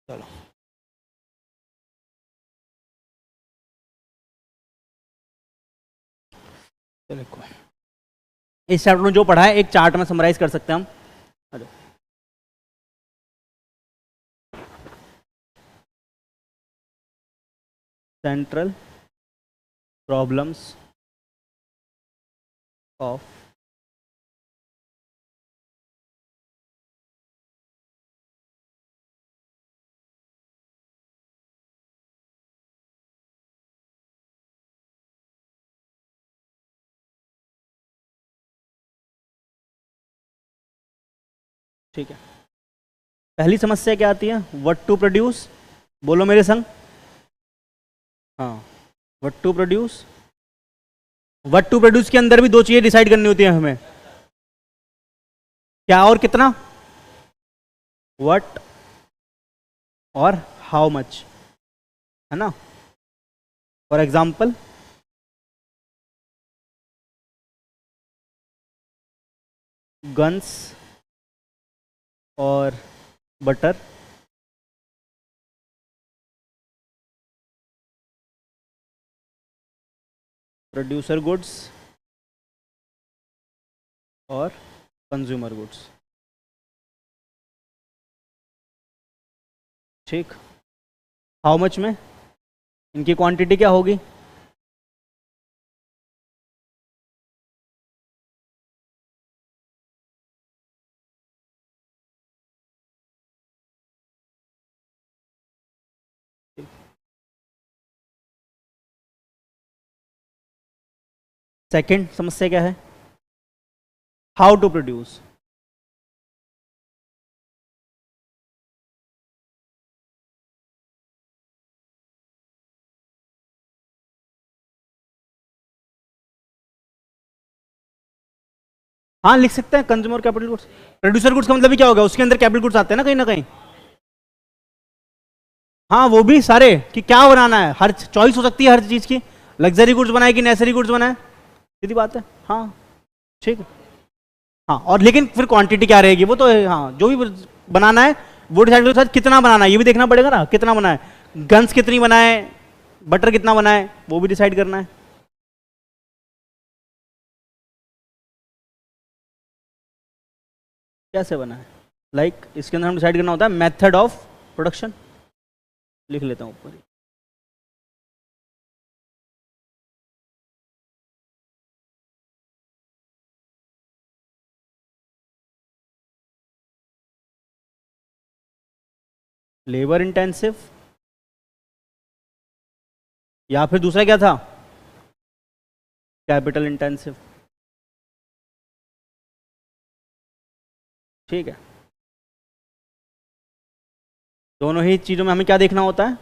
चलो, देखो इस चैप्टर में जो पढ़ा है एक चार्ट में समराइज कर सकते हैं हम। सेंट्रल प्रॉब्लम्स ऑफ ठीक है। पहली समस्या क्या आती है? What to produce. बोलो मेरे संग। हाँ, what to produce. What to produce के अंदर भी दो चीजें डिसाइड करनी होती है हमें, क्या और कितना। व्हाट और हाउ मच, है ना। फॉर एग्जाम्पल, गन्स और बटर, प्रोड्यूसर गुड्स और कंज्यूमर गुड्स। ठीक। हाउ मच में इनकी क्वांटिटी क्या होगी? सेकंड समस्या क्या है? How to produce. हाँ लिख सकते हैं, consumer capital goods. Producer goods का मतलब भी क्या होगा? उसके अंदर कैपिटल गुड्स आते हैं ना कहीं ना कहीं। हाँ वो भी सारे, कि क्या बनाना है, हर चॉइस हो सकती है हर चीज की। लग्जरी गुड्स बनाए कि नेसेसरी गुड्स बनाए, सीधी बात है। हाँ ठीक है। हाँ और लेकिन फिर क्वांटिटी क्या रहेगी वो तो हाँ जो भी बनाना है वो डिसाइड करो। साथ कितना बनाना है ये भी देखना पड़ेगा ना, कितना बनाए, गन्स कितनी बनाए, बटर कितना बनाए, वो भी डिसाइड करना है। कैसे बना है? इसके अंदर हम डिसाइड करना होता है मेथड ऑफ प्रोडक्शन। लिख लेता हूँ ऊपर ही। लेबर इंटेंसिव, या फिर दूसरा क्या था? Capital intensive. ठीक है। दोनों ही चीजों में हमें क्या देखना होता है?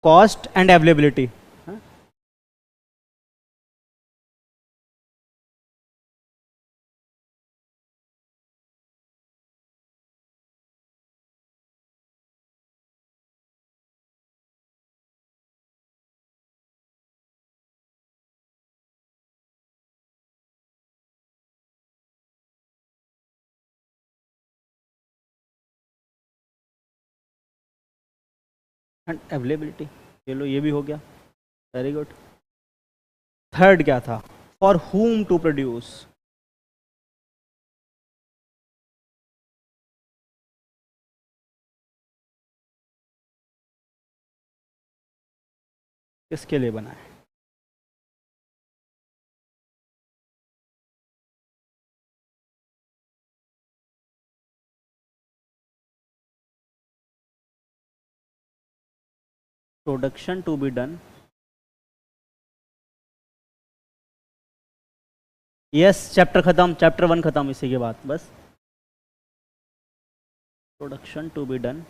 Cost and availability. And availability, चलो ये भी हो गया, वेरी गुड। थर्ड क्या था? For whom to produce. किसके लिए बना है? Production to be done. Yes, chapter खत्म, चैप्टर 1 खत्म इसी के बाद बस। Production to be done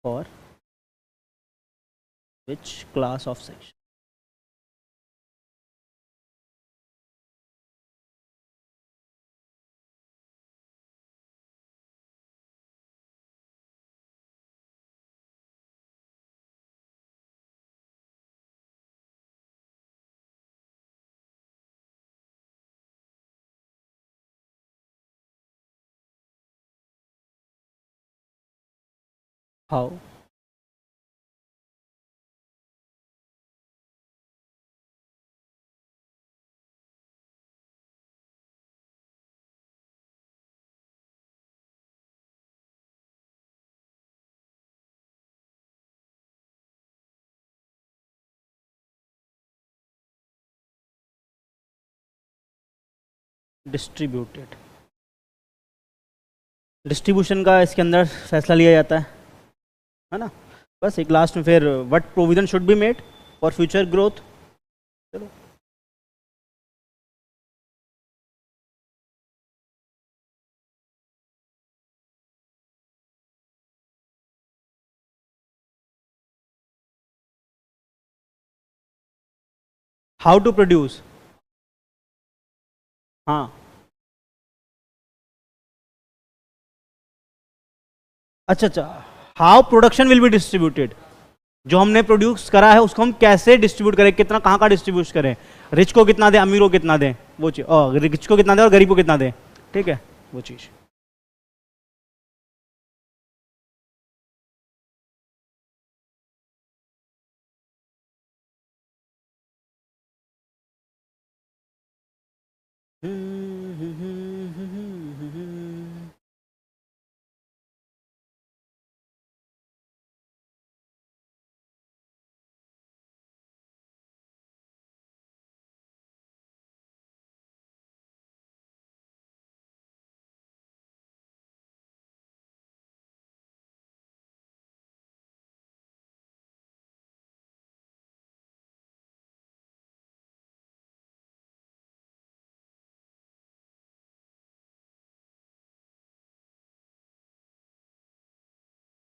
for which class of section. How. Distributed, distribution का इसके अंदर फैसला लिया जाता है ना। बस एक लास्ट में फिर what provision should be made for future growth. चलो हाउ टू प्रोड्यूस, हाँ अच्छा अच्छा, how production will be distributed, जो हमने प्रोड्यूस करा है उसको हम कैसे डिस्ट्रीब्यूट करें, कितना कहाँ कहाँ डिस्ट्रीब्यूट करें, रिच को कितना दें, अमीर को कितना दें, वो चीज़, और रिच को कितना दें और गरीब को कितना दें, ठीक है वो चीज़।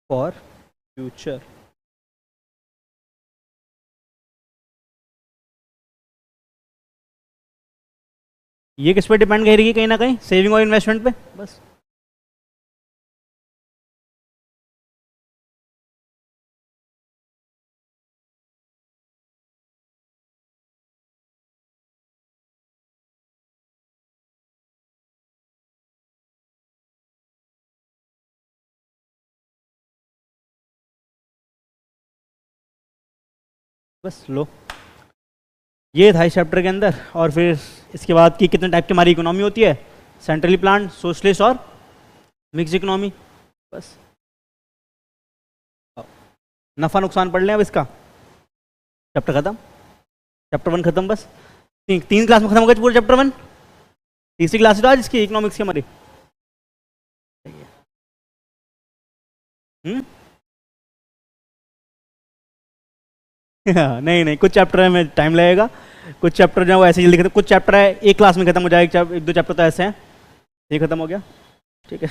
फॉर फ्यूचर, ये किस पे डिपेंड करेगी, कहीं ना कहीं सेविंग और इन्वेस्टमेंट पे। बस बस लो, ये था इस चैप्टर के अंदर। और फिर इसके बाद की कितने टाइप की हमारी इकोनॉमी होती है, सेंट्रली प्लान, सोशलिस्ट और मिक्स इकोनॉमी। बस नफा नुकसान पढ़ लें अब इसका, चैप्टर खत्म, चैप्टर 1 खत्म। बस तीन क्लास में खत्म हो गया पूरा चैप्टर 1, तीसरी क्लास तो आज इसकी इकोनॉमिक्स की हमारी। नहीं नहीं, कुछ चैप्टर में टाइम लगेगा, कुछ चैप्टर जो है वो ऐसे जल्दी खत्म, कुछ चैप्टर है एक क्लास में खत्म हो जाएगा, एक दो चैप्टर तो ऐसे हैं ये खत्म हो गया, ठीक है।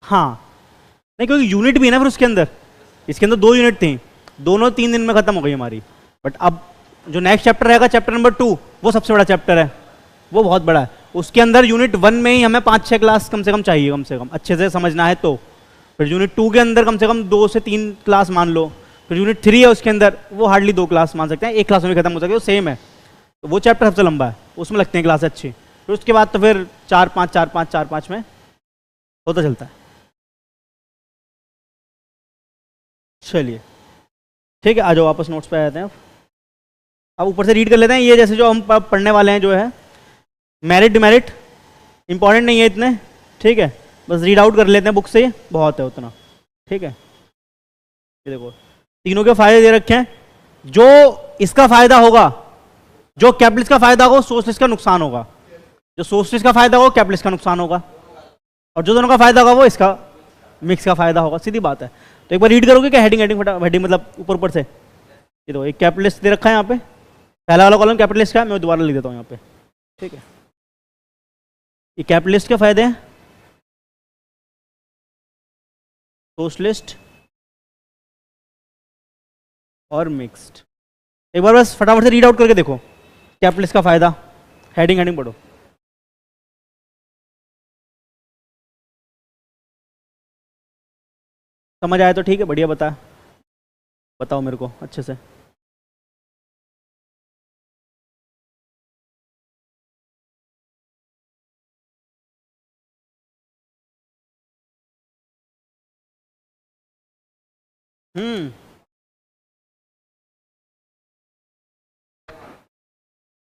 हाँ नहीं, क्योंकि यूनिट भी है ना फिर उसके अंदर, इसके अंदर 2 यूनिट थी, दोनों 3 दिन में खत्म हो गई हमारी। बट अब जो नेक्स्ट चैप्टर रहेगा, चैप्टर नंबर 2, वो सबसे बड़ा चैप्टर है, वो बहुत बड़ा है। उसके अंदर यूनिट 1 में ही हमें 5-6 क्लास कम से कम चाहिए, कम से कम अच्छे से समझना है तो। फिर यूनिट 2 के अंदर कम से कम 2 से 3 क्लास मान लो। फिर यूनिट 3 है उसके अंदर, वो हार्डली 2 क्लास मान सकते हैं, एक क्लास में भी खत्म हो सकती है, वो सेम है। तो वो चैप्टर सबसे लंबा है, उसमें लगते हैं क्लास अच्छी। फिर उसके बाद तो फिर 4-5 में होता चलता है। चलिए ठीक है, आ जाओ वापस नोट्स पे आ जाते हैं। अब ऊपर से रीड कर लेते हैं, ये जैसे जो हम पढ़ने वाले हैं जो है मेरिट डिमेरिट, इंपॉर्टेंट नहीं है इतने, ठीक है, बस रीड आउट कर लेते हैं बुक से, बहुत है उतना, ठीक है। ये देखो तीनों के फायदे दे रखे हैं, जो इसका फायदा होगा, जो कैपिटलिस्ट का फायदा होगा सोशलिस्ट का नुकसान होगा, जो सोशलिस्ट का फायदा होगा कैपिटलिस्ट का नुकसान होगा, और जो दोनों का फायदा होगा वो इसका मिक्स का फायदा होगा, सीधी बात है। तो एक बार रीड करोगे क्या, हेडिंग हेडिंग मतलब ऊपर ऊपर से। ये देखो एक कैपिटलिस्ट दे रखा है यहाँ पे, पहला वाला कॉलम कैपिटलिस्ट का है, मैं दोबारा लिख देता हूँ यहाँ पे, ठीक है। ये कैपिटलिस्ट के फायदे हैं, सोशलिस्ट और मिक्स्ड। एक बार बस फटाफट से रीड आउट करके देखो, कैपिटलिस्ट का फायदा, हेडिंग हेडिंग पढ़ो। समझ आया तो ठीक है, बढ़िया, बताओ मेरे को अच्छे से।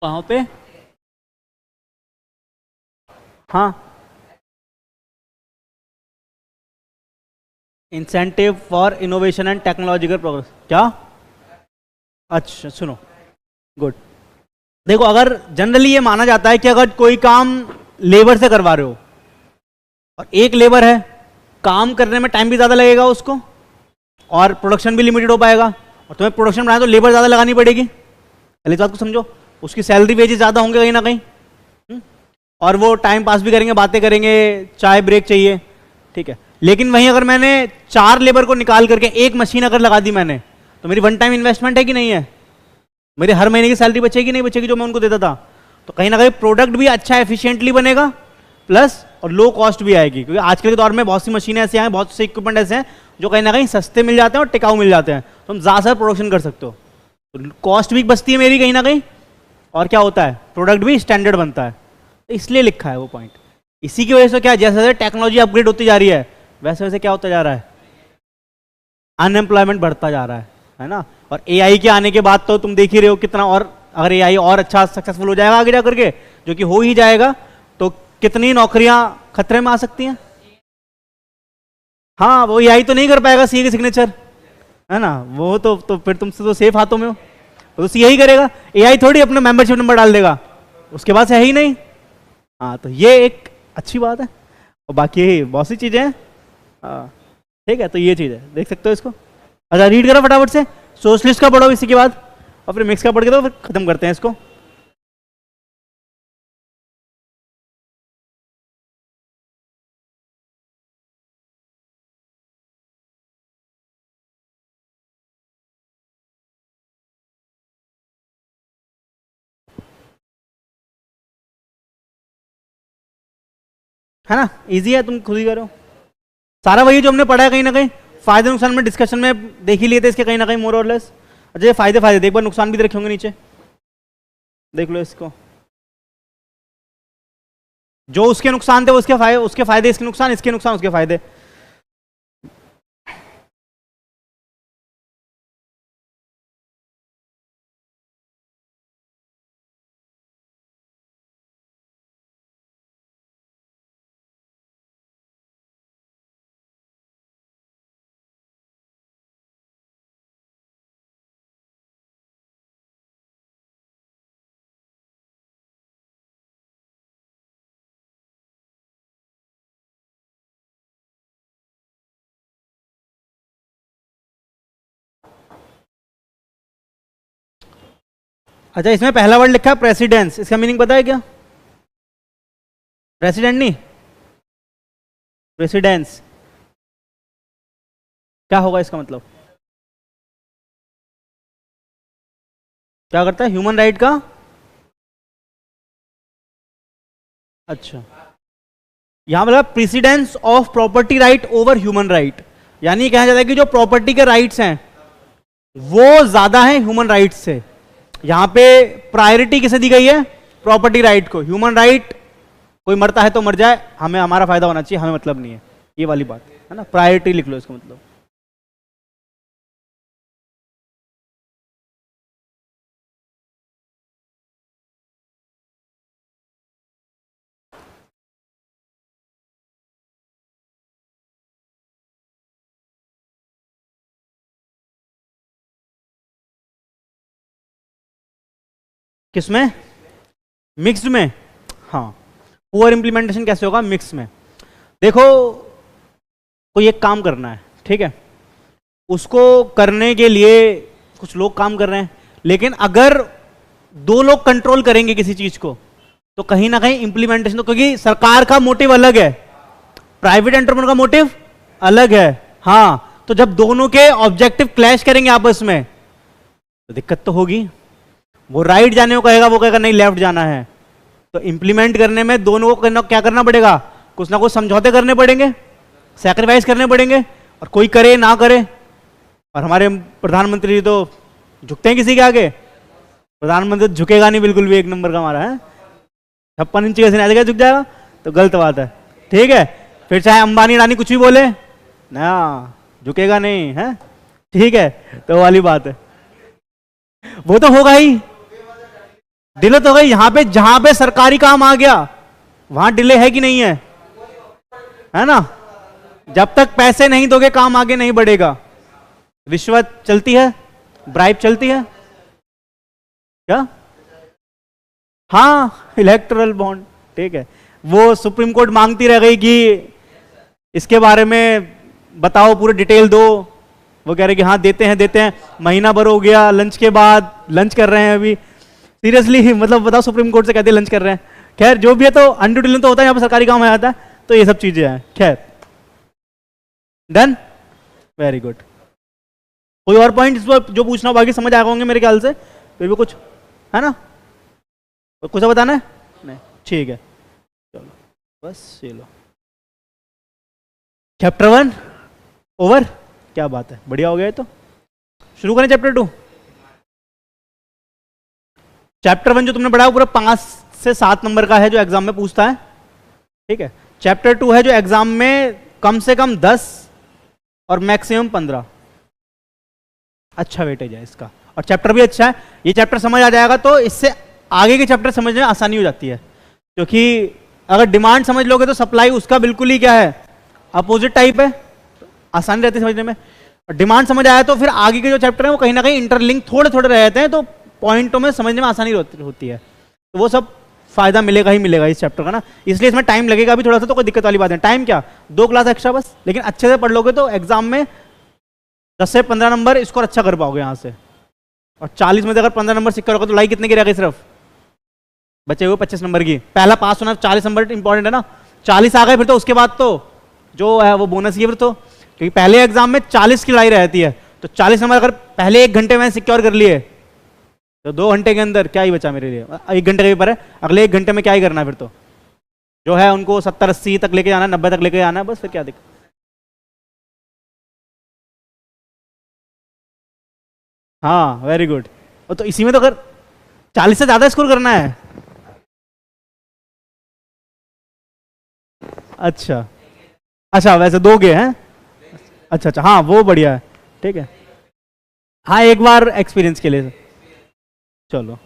कहाँ पे, हाँ incentive for innovation and technological progress, क्या, अच्छा सुनो, गुड, देखो अगर जनरली ये माना जाता है कि अगर कोई काम लेबर से करवा रहे हो और एक लेबर है, काम करने में टाइम भी ज़्यादा लगेगा उसको और प्रोडक्शन भी लिमिटेड हो पाएगा, और तुम्हें प्रोडक्शन बढ़ाना तो लेबर ज़्यादा लगानी पड़ेगी। पहले इस बात को समझो, उसकी सैलरी वेजेस ज़्यादा होंगे कहीं ना कहीं, और वो टाइम पास भी करेंगे, बातें करेंगे, चाय ब्रेक चाहिए, ठीक है। लेकिन वहीं अगर मैंने 4 लेबर को निकाल करके एक मशीन अगर लगा दी मैंने, तो मेरी वन टाइम इन्वेस्टमेंट है कि नहीं है, मेरी हर महीने की सैलरी बचेगी नहीं बचेगी जो मैं उनको देता था, तो कहीं ना कहीं प्रोडक्ट भी अच्छा एफिशिएंटली बनेगा प्लस और लो कॉस्ट भी आएगी, क्योंकि आजकल के दौर में बहुत सी मशीनें ऐसे हैं, बहुत से इक्विपमेंट ऐसे हैं जो कहीं ना कहीं सस्ते मिल जाते हैं और टिकाऊ मिल जाते हैं, तो हम ज़्यादा प्रोडक्शन कर सकते हो, तो कॉस्ट भी बचती है मेरी कहीं ना कहीं, और क्या होता है प्रोडक्ट भी स्टैंडर्ड बनता है, तो इसलिए लिखा है वो पॉइंट। इसी की वजह से क्या, जैसे जैसे टेक्नोलॉजी अपग्रेड होती जा रही है वैसे वैसे क्या होता जा रहा है, अनएम्प्लॉयमेंट बढ़ता जा रहा है ना। और एआई के आने के बाद तो तुम देख ही रहे हो कितना, और अगर एआई और अच्छा सक्सेसफुल हो जाएगा आगे जा करके, जो कि हो ही जाएगा, तो कितनी नौकरियां खतरे में आ सकती हैं। हाँ, वो एआई तो नहीं कर पाएगा सी के सिग्नेचर, है ना, वो तो फिर तुमसे तो सेफ हाथों में हो, तो सी यही करेगा, एआई थोड़ी अपना मेंबरशिप नंबर डाल देगा, उसके पास है ही नहीं। हाँ, तो ये एक अच्छी बात है, और बाकी बहुत सी चीजें हैं। हाँ ठीक है, तो ये चीज़ है, देख सकते हो इसको। अच्छा रीड करो फटाफट से, सोशलिस्ट का पढ़ो इसी के बाद, और फिर मिक्स का पढ़ के तो फिर खत्म करते हैं इसको। है ना, इजी है, तुम खुद ही करो सारा वही जो हमने पढ़ा है, कहीं ना कहीं फायदे नुकसान में डिस्कशन में देख ही लिए थे इसके कहीं ना कहीं मोर और लेस। अच्छा ये फायदे फायदे देख, बार नुकसान भी रखे होंगे नीचे, देख लो इसको, जो उसके नुकसान थे उसके फायदे इसके नुकसान, इसके नुकसान उसके फायदे। अच्छा इसमें पहला वर्ड लिखा है प्रेसिडेंस, इसका मीनिंग पता है क्या? प्रेसिडेंट नहीं, प्रेसिडेंस क्या होगा इसका मतलब? क्या करता है? ह्यूमन राइट का, अच्छा यहां मतलब precedence of property right over human right, यानी कहा जाता है कि जो प्रॉपर्टी के राइट्स हैं वो ज्यादा हैं ह्यूमन राइट्स से। यहां पे प्रायोरिटी किसे दी गई है? प्रॉपर्टी राइट को। ह्यूमन राइट कोई मरता है तो मर जाए, हमें हमारा फायदा होना चाहिए, हमें मतलब नहीं है, ये वाली बात है ना, प्रायोरिटी लिख लो इसका मतलब। किसमें? मिक्स्ड में, हाँ। पुअर इंप्लीमेंटेशन कैसे होगा? मिक्स में। देखो कोई एक काम करना है, ठीक है, उसको करने के लिए कुछ लोग काम कर रहे हैं, लेकिन अगर 2 लोग कंट्रोल करेंगे किसी चीज को तो कहीं ना कहीं इंप्लीमेंटेशन, तो क्योंकि सरकार का मोटिव अलग है, प्राइवेट एंटरप्रेन्योर का मोटिव अलग है, हाँ, तो जब दोनों के ऑब्जेक्टिव क्लैश करेंगे आपस में तो दिक्कत तो होगी। वो राइट जाने को कहेगा, वो कहेगा नहीं लेफ्ट जाना है, तो इंप्लीमेंट करने में दोनों को क्या करना पड़ेगा? कुछ ना कुछ समझौते करने पड़ेंगे, सैक्रिफाइस करने पड़ेंगे, और कोई करे ना करे। और हमारे प्रधानमंत्री जी तो झुकते हैं किसी के आगे? प्रधानमंत्री झुकेगा नहीं बिल्कुल भी, एक नंबर का हमारा है, 56 इंच का सीना झुक जाएगा तो गलत बात है, ठीक है। फिर चाहे अंबानी रानी कुछ भी बोले ना, झुकेगा नहीं है, ठीक है, तो वाली बात है, वो तो होगा ही, डिले तो गई। यहां पे जहां पे सरकारी काम आ गया वहां डिले है कि नहीं है ना? जब तक पैसे नहीं दोगे काम आगे नहीं बढ़ेगा। रिश्वत चलती है, ब्राइब चलती है क्या? हाँ, इलेक्टोरल बॉन्ड, ठीक है। वो सुप्रीम कोर्ट मांगती रह गई कि इसके बारे में बताओ, पूरे डिटेल दो। वो कह रहे कि हाँ देते हैं। महीना भर हो गया, लंच के बाद लंच कर रहे हैं अभी। सीरियसली मतलब बताओ, सुप्रीम कोर्ट से कहते हैं लंच कर रहे हैं। खैर जो भी है, तो अनड्यू डिलीजेंस तो होता है, यहाँ पर सरकारी काम आ जाता है, तो ये सब चीजें हैं। खैर डन, वेरी गुड। कोई और पॉइंट इस पर जो पूछना हो? बाकी समझ आए होंगे मेरे ख्याल से। फिर भी कुछ है ना, कुछ बताना है? नहीं, ठीक है, चलो बस ये लो। Chapter 1 over. क्या बात है, बढ़िया हो गया। तो शुरू करें चैप्टर 2। चैप्टर 1 जो तुमने पढ़ा पूरा 5 से 7 नंबर का है, जो एग्जाम में पूछता है, ठीक है। चैप्टर 2 है जो एग्जाम में कम से कम 10 और मैक्सिमम 15। अच्छा वेटेज है इसका, और चैप्टर भी अच्छा है। ये चैप्टर समझ आ जाएगा तो इससे आगे के चैप्टर समझने में आसानी हो जाती है, क्योंकि अगर डिमांड समझ लोगे तो सप्लाई उसका बिल्कुल ही क्या है, अपोजिट टाइप है, आसानी रहती है समझने में। और डिमांड समझ आया तो फिर आगे के जो चैप्टर है वो कहीं ना कहीं इंटरलिंक थोड़े थोड़े रहते हैं, तो पॉइंटों में समझने में आसानी होती है। तो वो सब फायदा मिलेगा ही मिलेगा इस चैप्टर का ना, इसलिए इसमें टाइम लगेगा भी थोड़ा सा, तो कोई दिक्कत वाली बात नहीं। टाइम क्या, 2 क्लास एक्स्ट्रा बस, लेकिन अच्छे से पढ़ लोगे तो एग्जाम में 10 से 15 नंबर स्कोर अच्छा कर पाओगे यहाँ से। और 40 में से अगर 15 नंबर सिक्का होगा तो लाई कितने की रह गई, सिर्फ बचे हुए 25 नंबर की। पहला पास होना 40 नंबर इंपॉर्टेंट है ना, 40 आ गए फिर तो उसके बाद तो जो है वो बोनस ही है फिर तो, क्योंकि पहले एग्जाम में 40 की लड़ाई रहती है। तो 40 नंबर अगर पहले 1 घंटे में सिक्योर कर लिए तो 2 घंटे के अंदर क्या ही बचा मेरे लिए। 1 घंटे का पेपर है, अगले 1 घंटे में क्या ही करना है फिर तो, जो है उनको 70-80 तक लेके जाना है, 90 तक लेके जाना है, बस फिर क्या दिक्कत। हाँ वेरी गुड। तो इसी में तो अगर 40 से ज्यादा स्कोर करना है। अच्छा अच्छा, वैसे दोगे हैं? अच्छा अच्छा, हाँ वो बढ़िया है, ठीक है। हाँ एक बार एक्सपीरियंस के लिए चलो।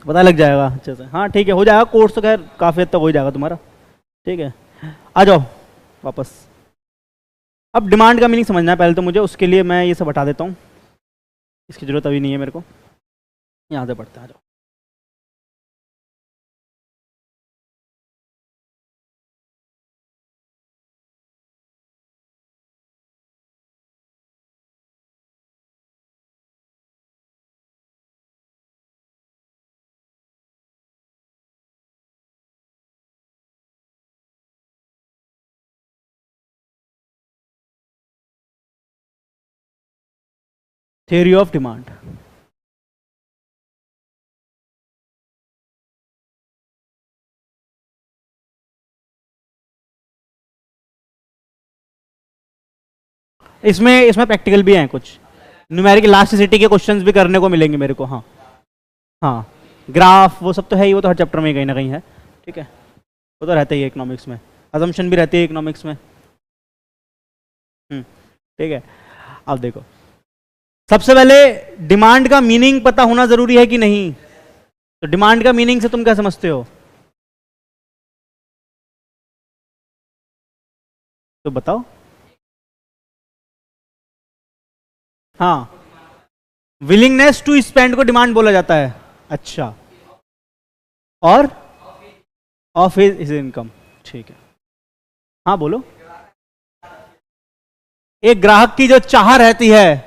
पता लग जाएगा अच्छे से। हाँ ठीक है, हो जाएगा कोर्स तो, खैर काफ़ी हद तक हो जाएगा तुम्हारा, ठीक है। आ जाओ वापस। अब डिमांड का मीनिंग समझना है पहले तो मुझे, उसके लिए मैं ये सब हटा देता हूँ, इसकी ज़रूरत अभी नहीं है मेरे को। यहाँ से पढ़ते हैं, आ जाओ। Theory of demand. इसमें इसमें प्रैक्टिकल भी हैं कुछ, न्यूमेरिक इलास्टिसिटी के क्वेश्चंस भी करने को मिलेंगे मेरे को। हाँ हाँ, ग्राफ वो सब तो है ही, वो तो हर चैप्टर में कहीं ना कहीं है, ठीक है। वो तो रहता ही है इकोनॉमिक्स में, अजम्पशन भी रहती है इकोनॉमिक्स में। ठीक है। अब देखो, सबसे पहले डिमांड का मीनिंग पता होना जरूरी है कि नहीं? तो डिमांड का मीनिंग से तुम क्या समझते हो, तो बताओ। हाँ, विलिंगनेस टू स्पेंड को डिमांड बोला जाता है। अच्छा, और ऑफ हिज इनकम, ठीक है। हाँ बोलो। एक ग्राहक की जो चाह रहती है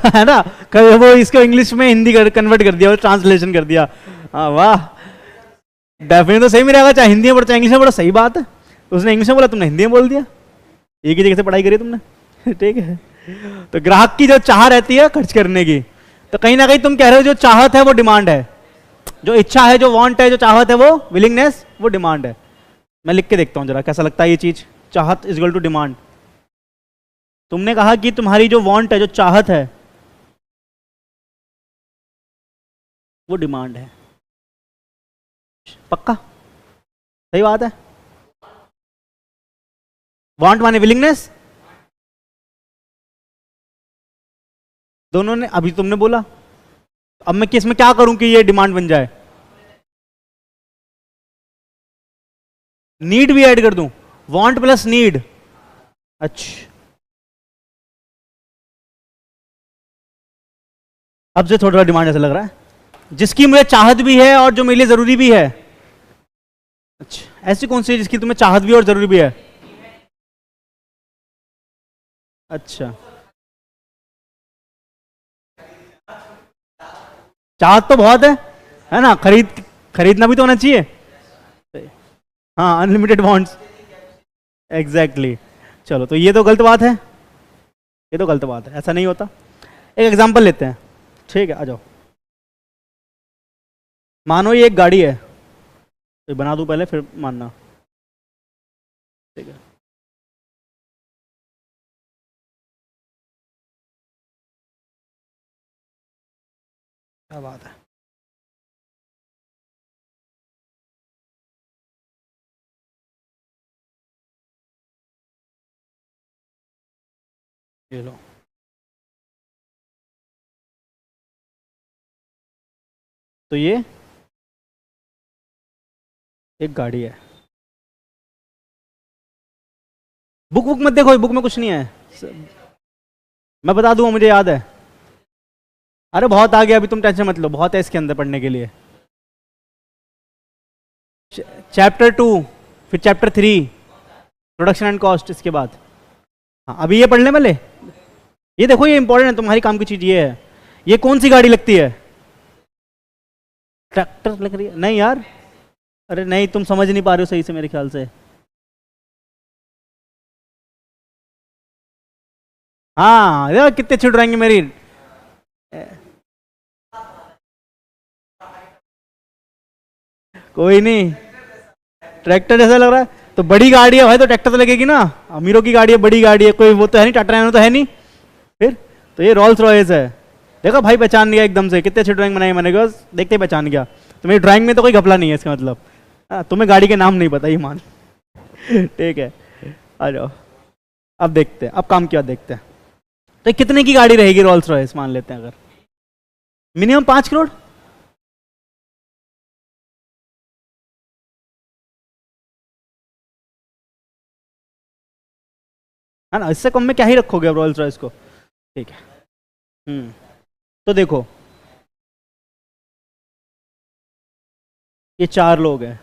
है ना, कभी वो इसको इंग्लिश में हिंदी कन्वर्ट कर दिया, वो ट्रांसलेशन कर दिया। हाँ वाह, डेफिनेटली तो सही में रहेगा, चाहे हिंदी में पढ़ो चाहे इंग्लिश में पढ़ो, सही बात है। उसने इंग्लिश में बोला, तुमने हिंदी में बोल दिया, एक ही जगह से पढ़ाई करी तुमने ठीक है। तो ग्राहक की जो चाह रहती है खर्च करने की, तो कहीं ना कहीं तुम कह रहे हो जो चाहत है वो डिमांड है, जो इच्छा है, जो वांट है, जो चाहत है वो विलिंगनेस, वो डिमांड है। मैं लिख के देखता हूँ जरा कैसा लगता है ये चीज, चाहत इज इक्वल टू डिमांड। तुमने कहा कि तुम्हारी जो वांट है, जो चाहत है, वो डिमांड है, पक्का? सही बात है। वांट माने विलिंगनेस, दोनों ने अभी तुमने बोला। अब मैं किस में क्या करूं कि ये डिमांड बन जाए? नीड भी ऐड कर दूं, वांट प्लस नीड। अच्छा, अब से थोड़ा डिमांड ऐसा लग रहा है, जिसकी मुझे चाहत भी है और जो मेरे लिए जरूरी भी है। अच्छा, ऐसी कौन सी है जिसकी तुम्हें चाहत भी और जरूरी भी है? अच्छा, चाहत तो बहुत है ना, खरीदना भी तो होना चाहिए। हाँ, अनलिमिटेड बॉन्ड्स, एग्जैक्टली। चलो, तो ये तो गलत बात है, ये तो गलत बात है, ऐसा नहीं होता। एक एग्जांपल लेते हैं, ठीक है, आ जाओ। मानो ये एक गाड़ी है, तो बना दूं पहले फिर मानना, ठीक है। क्या बात है। ये लो, तो ये एक गाड़ी है। बुक बुक मत देखो, बुक में कुछ नहीं है, मैं बता दूंगा, मुझे याद है। अरे बहुत आ गया, अभी तुम टेंशन मत लो, बहुत है इसके अंदर पढ़ने के लिए। चैप्टर 2, फिर चैप्टर 3 प्रोडक्शन एंड कॉस्ट, इसके बाद। हाँ, अभी ये पढ़ ले पहले। ये देखो, ये इंपॉर्टेंट है, तुम्हारी काम की चीज ये है। ये कौन सी गाड़ी लगती है? ट्रैक्टर लग रही है? नहीं यार, अरे नहीं, तुम समझ नहीं पा रहे हो सही से मेरे ख्याल से। हाँ यार, कितने अच्छे ड्राइंग है मेरी। कोई नहीं, ट्रैक्टर जैसा लग रहा है तो बड़ी गाड़ी है भाई, तो ट्रैक्टर तो लगेगी ना, अमीरों की गाड़ी है, बड़ी गाड़ी है, कोई वो तो है नहीं, टाटा नैनो तो है नहीं फिर। तो ये रोल्स रॉयस है। देखो भाई, पहचान गया एकदम से, कितने अच्छी ड्राइंग बनाई मैंने, बस देखते ही पहचान गया। तो मेरी ड्राइंग में तो कोई घपला नहीं है इसका मतलब। तुम्हें गाड़ी के नाम नहीं पता, ये मान। ठीक है, आ जाओ। अब देखते हैं, अब काम की बात देखते हैं। तो कितने की गाड़ी रहेगी रोल्स रॉयस, मान लेते हैं अगर मिनिमम 5 करोड़। है ना, इससे कम में क्या ही रखोगे अब रोल्स रॉयस को। ठीक है। हम्म, तो देखो, ये 4 लोग हैं,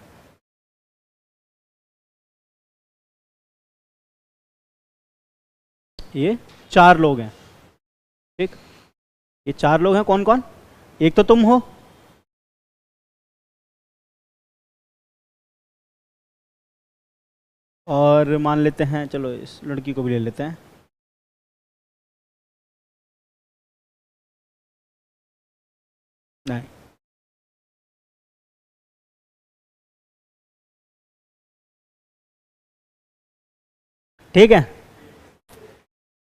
ये 4 लोग हैं, ठीक। ये 4 लोग हैं, कौन कौन? एक तो तुम हो, और मान लेते हैं, चलो इस लड़की को भी ले लेते हैं। नहीं, ठीक है,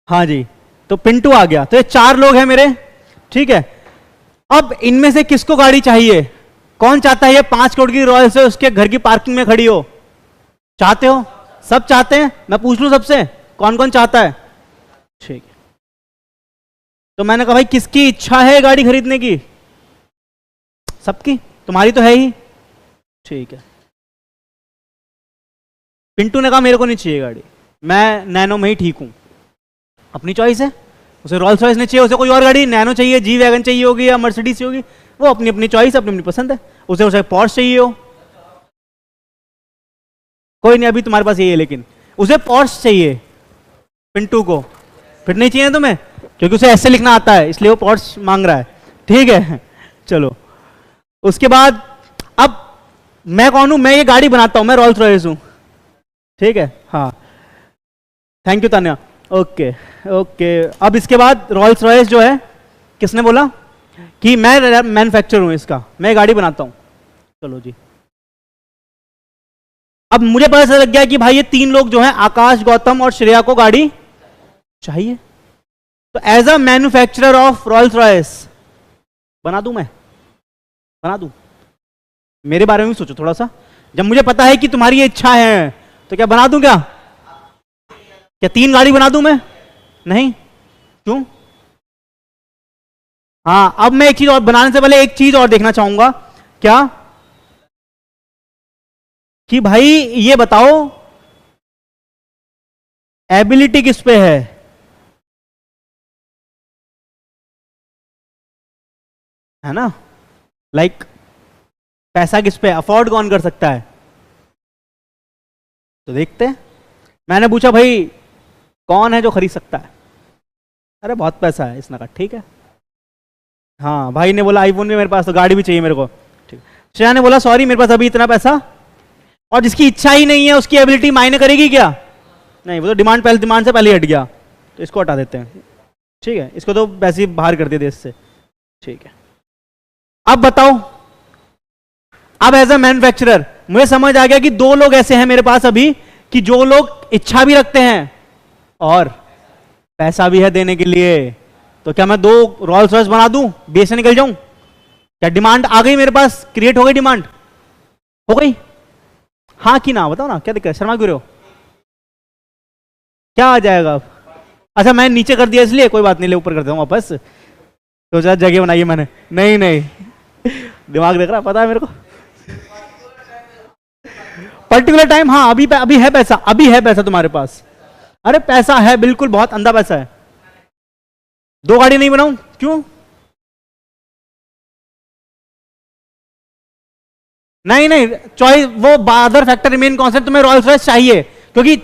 हाँ जी। तो पिंटू आ गया, तो ये 4 लोग हैं मेरे, ठीक है। अब इनमें से किसको गाड़ी चाहिए? कौन चाहता है ये 5 करोड़ की रॉयल्स है उसके घर की पार्किंग में खड़ी हो? चाहते हो? सब चाहते हैं? मैं पूछ लूं सबसे, कौन कौन चाहता है? ठीक है, तो मैंने कहा भाई किसकी इच्छा है गाड़ी खरीदने की? सबकी, तुम्हारी तो है ही, ठीक है। पिंटू ने कहा मेरे को नहीं चाहिए गाड़ी, मैं नैनो में ही ठीक हूं। अपनी चॉइस है, उसे रॉल्स रॉयस नहीं चाहिए, उसे कोई और गाड़ी, नैनो चाहिए, जी वैगन चाहिए होगी या मर्सिडीज होगी, वो अपनी अपनी चॉइस, अपनी अपनी पसंद है। उसे उसे पॉर्श चाहिए हो, कोई नहीं, अभी तुम्हारे पास यही है, लेकिन उसे पॉर्श चाहिए पिंटू को, फिर नहीं चाहिए तुम्हें, क्योंकि उसे ऐसे लिखना आता है इसलिए वो पॉर्श मांग रहा है, ठीक है। चलो, उसके बाद अब मैं कौन हूं? मैं ये गाड़ी बनाता हूं, मैं रॉल्स रॉयस हूं, ठीक है। हाँ, thank you Tanya. Okay, okay. अब इसके बाद रॉल्स रॉयस जो है, किसने बोला कि मैं मैन्युफैक्चर हूं इसका, मैं गाड़ी बनाता हूं। चलो जी, अब मुझे पता चल लग गया कि भाई ये 3 लोग जो हैं, आकाश, गौतम और श्रेया को गाड़ी चाहिए। तो as a manufacturer of Rolls Royce बना दूं, मैं बना दूं? मेरे बारे में भी सोचो थोड़ा सा, जब मुझे पता है कि तुम्हारी ये इच्छा है, तो क्या बना दूं? क्या क्या 3 गाड़ी बना दूं मैं? नहीं, क्यों? हाँ, अब मैं एक चीज और बनाने से पहले एक चीज और देखना चाहूंगा। क्या? कि भाई ये बताओ, एबिलिटी किस पे है? है ना? लाइक पैसा किस पे अफोर्ड कौन कर सकता है? तो देखते हैं। मैंने पूछा भाई कौन है जो खरीद सकता है? अरे बहुत पैसा है। इसने कहा ठीक है। हाँ भाई ने बोला आईफोन भी मेरे पास, तो गाड़ी भी चाहिए मेरे को। ठीक। श्रेया ने बोला सॉरी मेरे पास अभी इतना पैसा, और जिसकी इच्छा ही नहीं है उसकी एबिलिटी मायने करेगी क्या? नहीं, वो तो डिमांड से पहले हट गया, तो इसको हटा देते हैं। ठीक है, इसको तो वैसे ही बाहर कर दिया देश से। ठीक है, अब बताओ, अब एज अ मैन्युफैक्चरर मुझे समझ आ गया कि दो लोग ऐसे हैं मेरे पास अभी कि जो लोग इच्छा भी रखते हैं और पैसा भी है देने के लिए। तो क्या मैं 2 रॉल्स रॉयस बना दूं, बेच से निकल जाऊं? क्या डिमांड आ गई मेरे पास, क्रिएट हो गई, डिमांड हो गई? हाँ कि ना, बताओ ना, क्या दिक्कत है? शर्मा क्यों रहे हो? क्या आ जाएगा अब? अच्छा मैं नीचे कर दिया इसलिए कोई बात नहीं, ले ऊपर कर देता हूँ वापस। तो जगह बनाई है मैंने। नहीं नहीं दिमाग देख रहा, पता है मेरे को। पर्टिकुलर टाइम, हाँ अभी है पैसा, अभी है पैसा तुम्हारे पास। अरे पैसा है बिल्कुल, बहुत अंधा पैसा है। 2 गाड़ी नहीं बनाऊं? क्यों? नहीं नहीं, चॉइस वो अदर फैक्टर रिमेन कांस्टेंट। तुम्हें रॉयल्स रॉयस चाहिए क्योंकि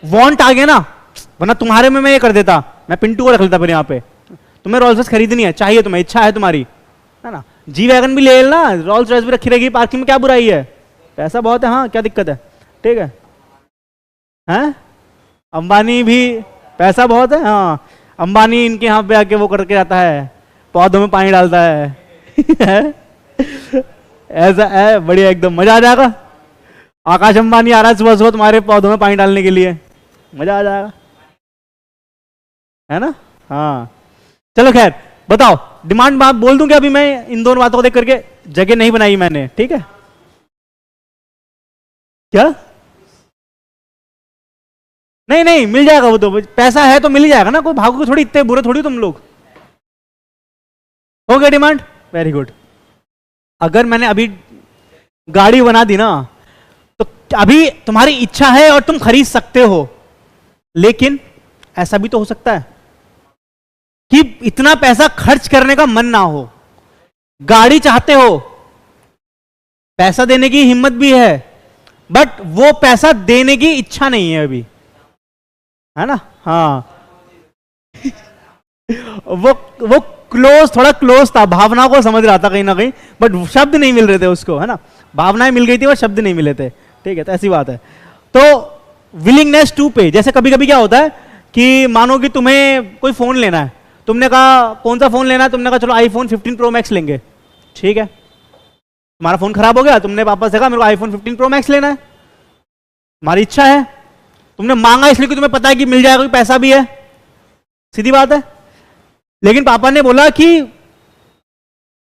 वांट आ गया ना, वरना तुम्हारे में मैं ये कर देता, मैं पिंटू को रख लेता फिर यहाँ पे। तुम्हें रॉयल्स रॉयस खरीदनी है, चाहिए तुम्हें, इच्छा है तुम्हारी, है ना? जी वैगन भी ले लेना, रॉयल्स रॉयस भी रखी रहेगी पार्किंग में, क्या बुराई है? पैसा बहुत है, हाँ क्या दिक्कत है? ठीक है, हैं? अंबानी भी पैसा बहुत है, हाँ। अंबानी इनके यहाँ पे आके वो करके आता है, पौधों में पानी डालता है ऐसा है, बढ़िया, एकदम मजा आ जाएगा। आकाश अंबानी आ रहा है सुबह सुबह तुम्हारे पौधों में पानी डालने के लिए, मजा आ जाएगा, है ना? हाँ चलो खैर, बताओ डिमांड बात बोल दूं क्या? अभी मैं इन दोनों बातों को देख करके जगह नहीं बनाई मैंने, ठीक है? क्या? नहीं नहीं, मिल जाएगा, वो तो पैसा है तो मिल ही जाएगा ना, कोई भागो थोड़ी, इतने बुरे थोड़ी तुम लोग। हो गया डिमांड, वेरी गुड। अगर मैंने अभी गाड़ी बना दी ना, तो अभी तुम्हारी इच्छा है और तुम खरीद सकते हो, लेकिन ऐसा भी तो हो सकता है कि इतना पैसा खर्च करने का मन ना हो। गाड़ी चाहते हो, पैसा देने की हिम्मत भी है, बट वो पैसा देने की इच्छा नहीं है अभी, है ना? हाँ वो क्लोज, थोड़ा क्लोज था, भावना को समझ रहा था कहीं ना कहीं, बट शब्द नहीं मिल रहे थे उसको, है ना? भावनाएं मिल गई थी, बट शब्द नहीं मिले थे। ठीक है, तो ऐसी बात है। तो विलिंगनेस टू पे, जैसे कभी कभी क्या होता है कि मानो कि तुम्हें कोई फोन लेना है, तुमने कहा कौन सा फोन लेना है, तुमने कहा चलो आईफोन 15 प्रो मैक्स लेंगे। ठीक है, तुम्हारा फोन खराब हो गया, तुमने पापा से कहा मेरे को आईफोन 15 प्रो मैक्स लेना है, तुम्हारी इच्छा है, तुमने मांगा इसलिए कि तुम्हें पता है कि मिल जाएगा, पैसा भी है, सीधी बात है। लेकिन पापा ने बोला कि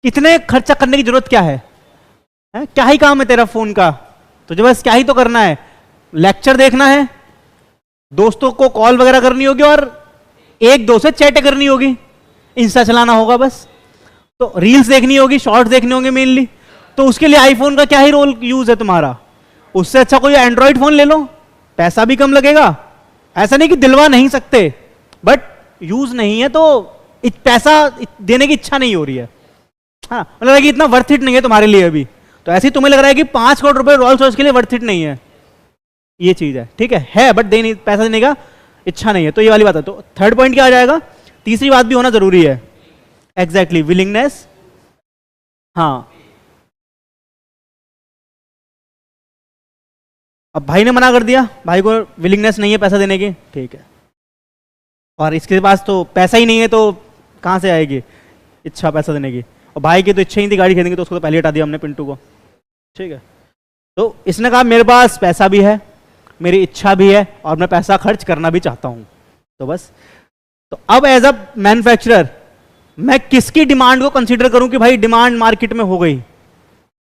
इतने खर्चा करने की जरूरत क्या है? क्या ही काम है तेरा फोन का, तुझे बस क्या ही तो करना है, लेक्चर देखना है, दोस्तों को कॉल वगैरह करनी होगी, और 1-2 से चैट करनी होगी, इंस्टा चलाना होगा बस, तो रील्स देखनी होगी, शॉर्ट्स देखने होंगे मेनली, तो उसके लिए आईफोन का क्या ही रोल यूज है तुम्हारा? उससे अच्छा कोई एंड्रॉइड फोन ले लो, पैसा भी कम लगेगा। ऐसा नहीं कि दिलवा नहीं सकते, बट यूज नहीं है तो पैसा देने की इच्छा नहीं हो रही है, हाँ, मतलब कि इतना वर्थ इट नहीं है तुम्हारे लिए अभी। तो ऐसे ही तुम्हें लग रहा है कि 5 करोड़ रुपए रॉल्स रॉयस के लिए वर्थ इट नहीं है, ये चीज है, ठीक है बट पैसा देने का इच्छा नहीं है, तो ये वाली बात है। तो थर्ड पॉइंट क्या आ जाएगा? तीसरी बात भी होना जरूरी है, एग्जैक्टली, विलिंगनेस। हाँ, अब भाई ने मना कर दिया, भाई को विलिंगनेस नहीं है पैसा देने की, ठीक है, और इसके पास तो पैसा ही नहीं है, तो कहाँ से आएगी इच्छा पैसा देने की? और भाई की तो इच्छा ही थी गाड़ी खरीदने की, तो उसको तो पहले हटा दिया हमने, पिंटू को, ठीक है। तो इसने कहा मेरे पास पैसा भी है, मेरी इच्छा भी है, और मैं पैसा खर्च करना भी चाहता हूं, तो बस। तो अब एज अ मैन्युफैक्चरर मैं किसकी डिमांड को कंसीडर करूं कि भाई डिमांड मार्केट में हो गई?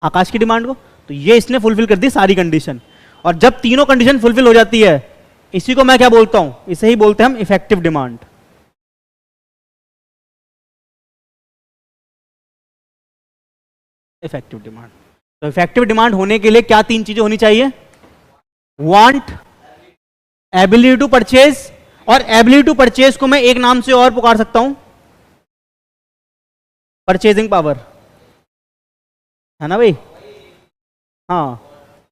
आकाश की डिमांड को। तो ये इसने फुलफिल कर दी सारी कंडीशन, और जब तीनों कंडीशन फुलफिल हो जाती है, इसी को मैं क्या बोलता हूं? इसे ही बोलते हैं हम इफेक्टिव डिमांड। Effective demand. तो इफेक्टिव डिमांड होने के लिए क्या 3 चीजें होनी चाहिए? वांट, एबिलिटी टू परचेज, और एबिलिटी टू परचेज को मैं एक नाम से और पुकार सकता हूं, परचेजिंग पावर। है ना भाई? हाँ,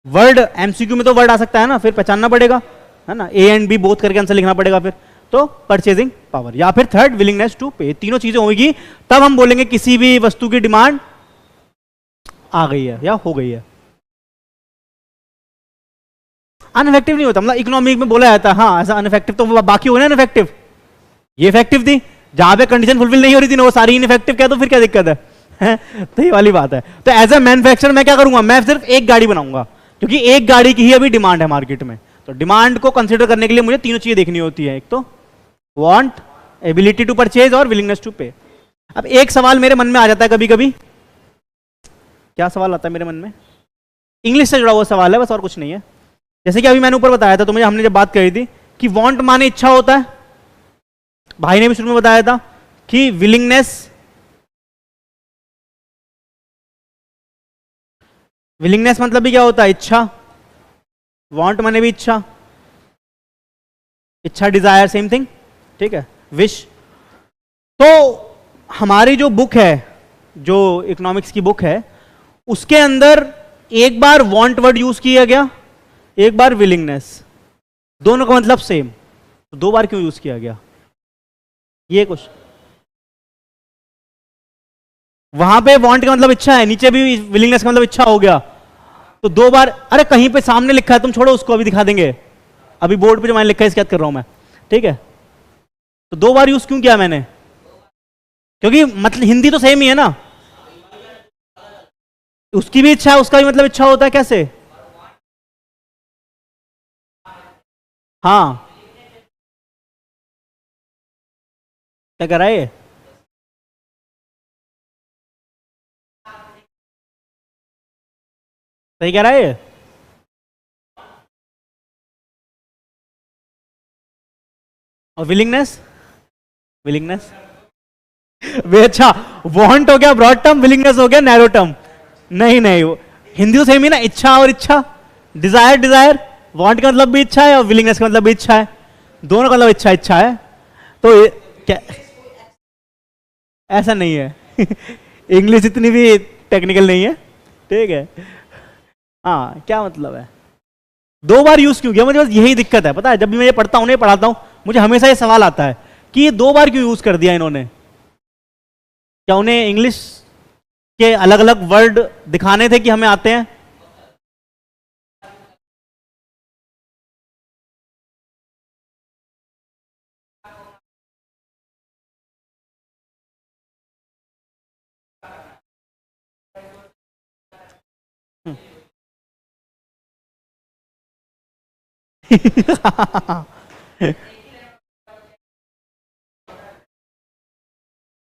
वर्ड एमसीक्यू में तो वर्ड आ सकता है ना, फिर पहचानना पड़ेगा, है ना, ए एंड बी बोथ करके आंसर लिखना पड़ेगा फिर। तो परचेजिंग पावर या फिर थर्ड विलिंगनेस टू पे, तीनों चीजें होगी तब हम बोलेंगे किसी भी वस्तु की डिमांड आ गई है या हो गई है। अनइफेक्टिव नहीं होता, मतलब इकोनॉमिक में बोला जाता है हाँ ऐसा अनइफेक्टिव, तो बाकी हो ना इनफेक्टिव, ये इफेक्टिव थी, जहां पे कंडीशन फुलफिल नहीं हो रही थी ना वो सारी इनफेक्टिव, क्या तो फिर क्या दिक्कत है? तो ये वाली बात है। तो एज ए मैन्युफैक्चरर मैं क्या करूंगा, मैं सिर्फ एक गाड़ी बनाऊंगा, क्योंकि एक गाड़ी की ही अभी डिमांड है मार्केट में। तो डिमांड को कंसिडर करने के लिए मुझे तीनों चीजें देखनी होती है, एक तो वांट, एबिलिटी टू परचेज और विलिंगनेस टू पे। अब एक सवाल मेरे मन में आ जाता है कभी कभी, क्या सवाल आता है मेरे मन में, इंग्लिश से जुड़ा हुआ सवाल है बस, और कुछ नहीं है। जैसे कि अभी मैंने ऊपर बताया था, तो मुझे हमने जब बात करी थी कि वांट माने इच्छा होता है, भाई ने भी शुरू में बताया था कि विलिंगनेस, विलिंगनेस मतलब भी क्या होता है, इच्छा, वांट माने भी इच्छा, इच्छा डिजायर सेम थिंग, ठीक है, विश। तो हमारी जो बुक है, जो इकोनॉमिक्स की बुक है, उसके अंदर एक बार वांट वर्ड यूज किया गया, एक बार विलिंगनेस, दोनों का मतलब सेम, तो दो बार क्यों यूज किया गया, ये कुछ। वहां पे वांट का मतलब इच्छा है, नीचे भी विलिंगनेस का मतलब इच्छा हो गया, तो दो बार, अरे कहीं पे सामने लिखा है, तुम छोड़ो उसको, अभी दिखा देंगे, अभी बोर्ड पे जो मैंने लिखा है इसकी याद कर रहा हूं मैं, ठीक है। तो दो बार यूज क्यों किया मैंने, क्योंकि मतलब हिंदी तो सेम ही है ना, उसकी भी इच्छा है, उसका भी मतलब इच्छा होता है, कैसे? हाँ, क्या कर रहा है ये? सही कह रहा है ये? और विलिंगनेस, विलिंगनेस वे अच्छा, वांट हो गया ब्रॉड टर्म, विलिंगनेस हो गया नैरो टर्म। नहीं नहीं, हिंदी तो सेम ही ना, इच्छा और इच्छा, डिजायर डिजायर, वांट का मतलब भी इच्छा है और विलिंगनेस का मतलब भी इच्छा है, दोनों का मतलब इच्छा इच्छा है। तो क्या, ऐसा नहीं है इंग्लिश इतनी भी टेक्निकल नहीं है, ठीक है। हाँ, क्या मतलब है, दो बार यूज क्यों किया, मुझे बस यही दिक्कत है, पता है, जब भी मैं ये पढ़ता हूँ, नहीं पढ़ाता हूँ, मुझे हमेशा ये सवाल आता है कि ये दो बार क्यों यूज कर दिया इन्होंने, क्या उन्हें इंग्लिश के अलग अलग वर्ड दिखाने थे कि हमें आते हैं?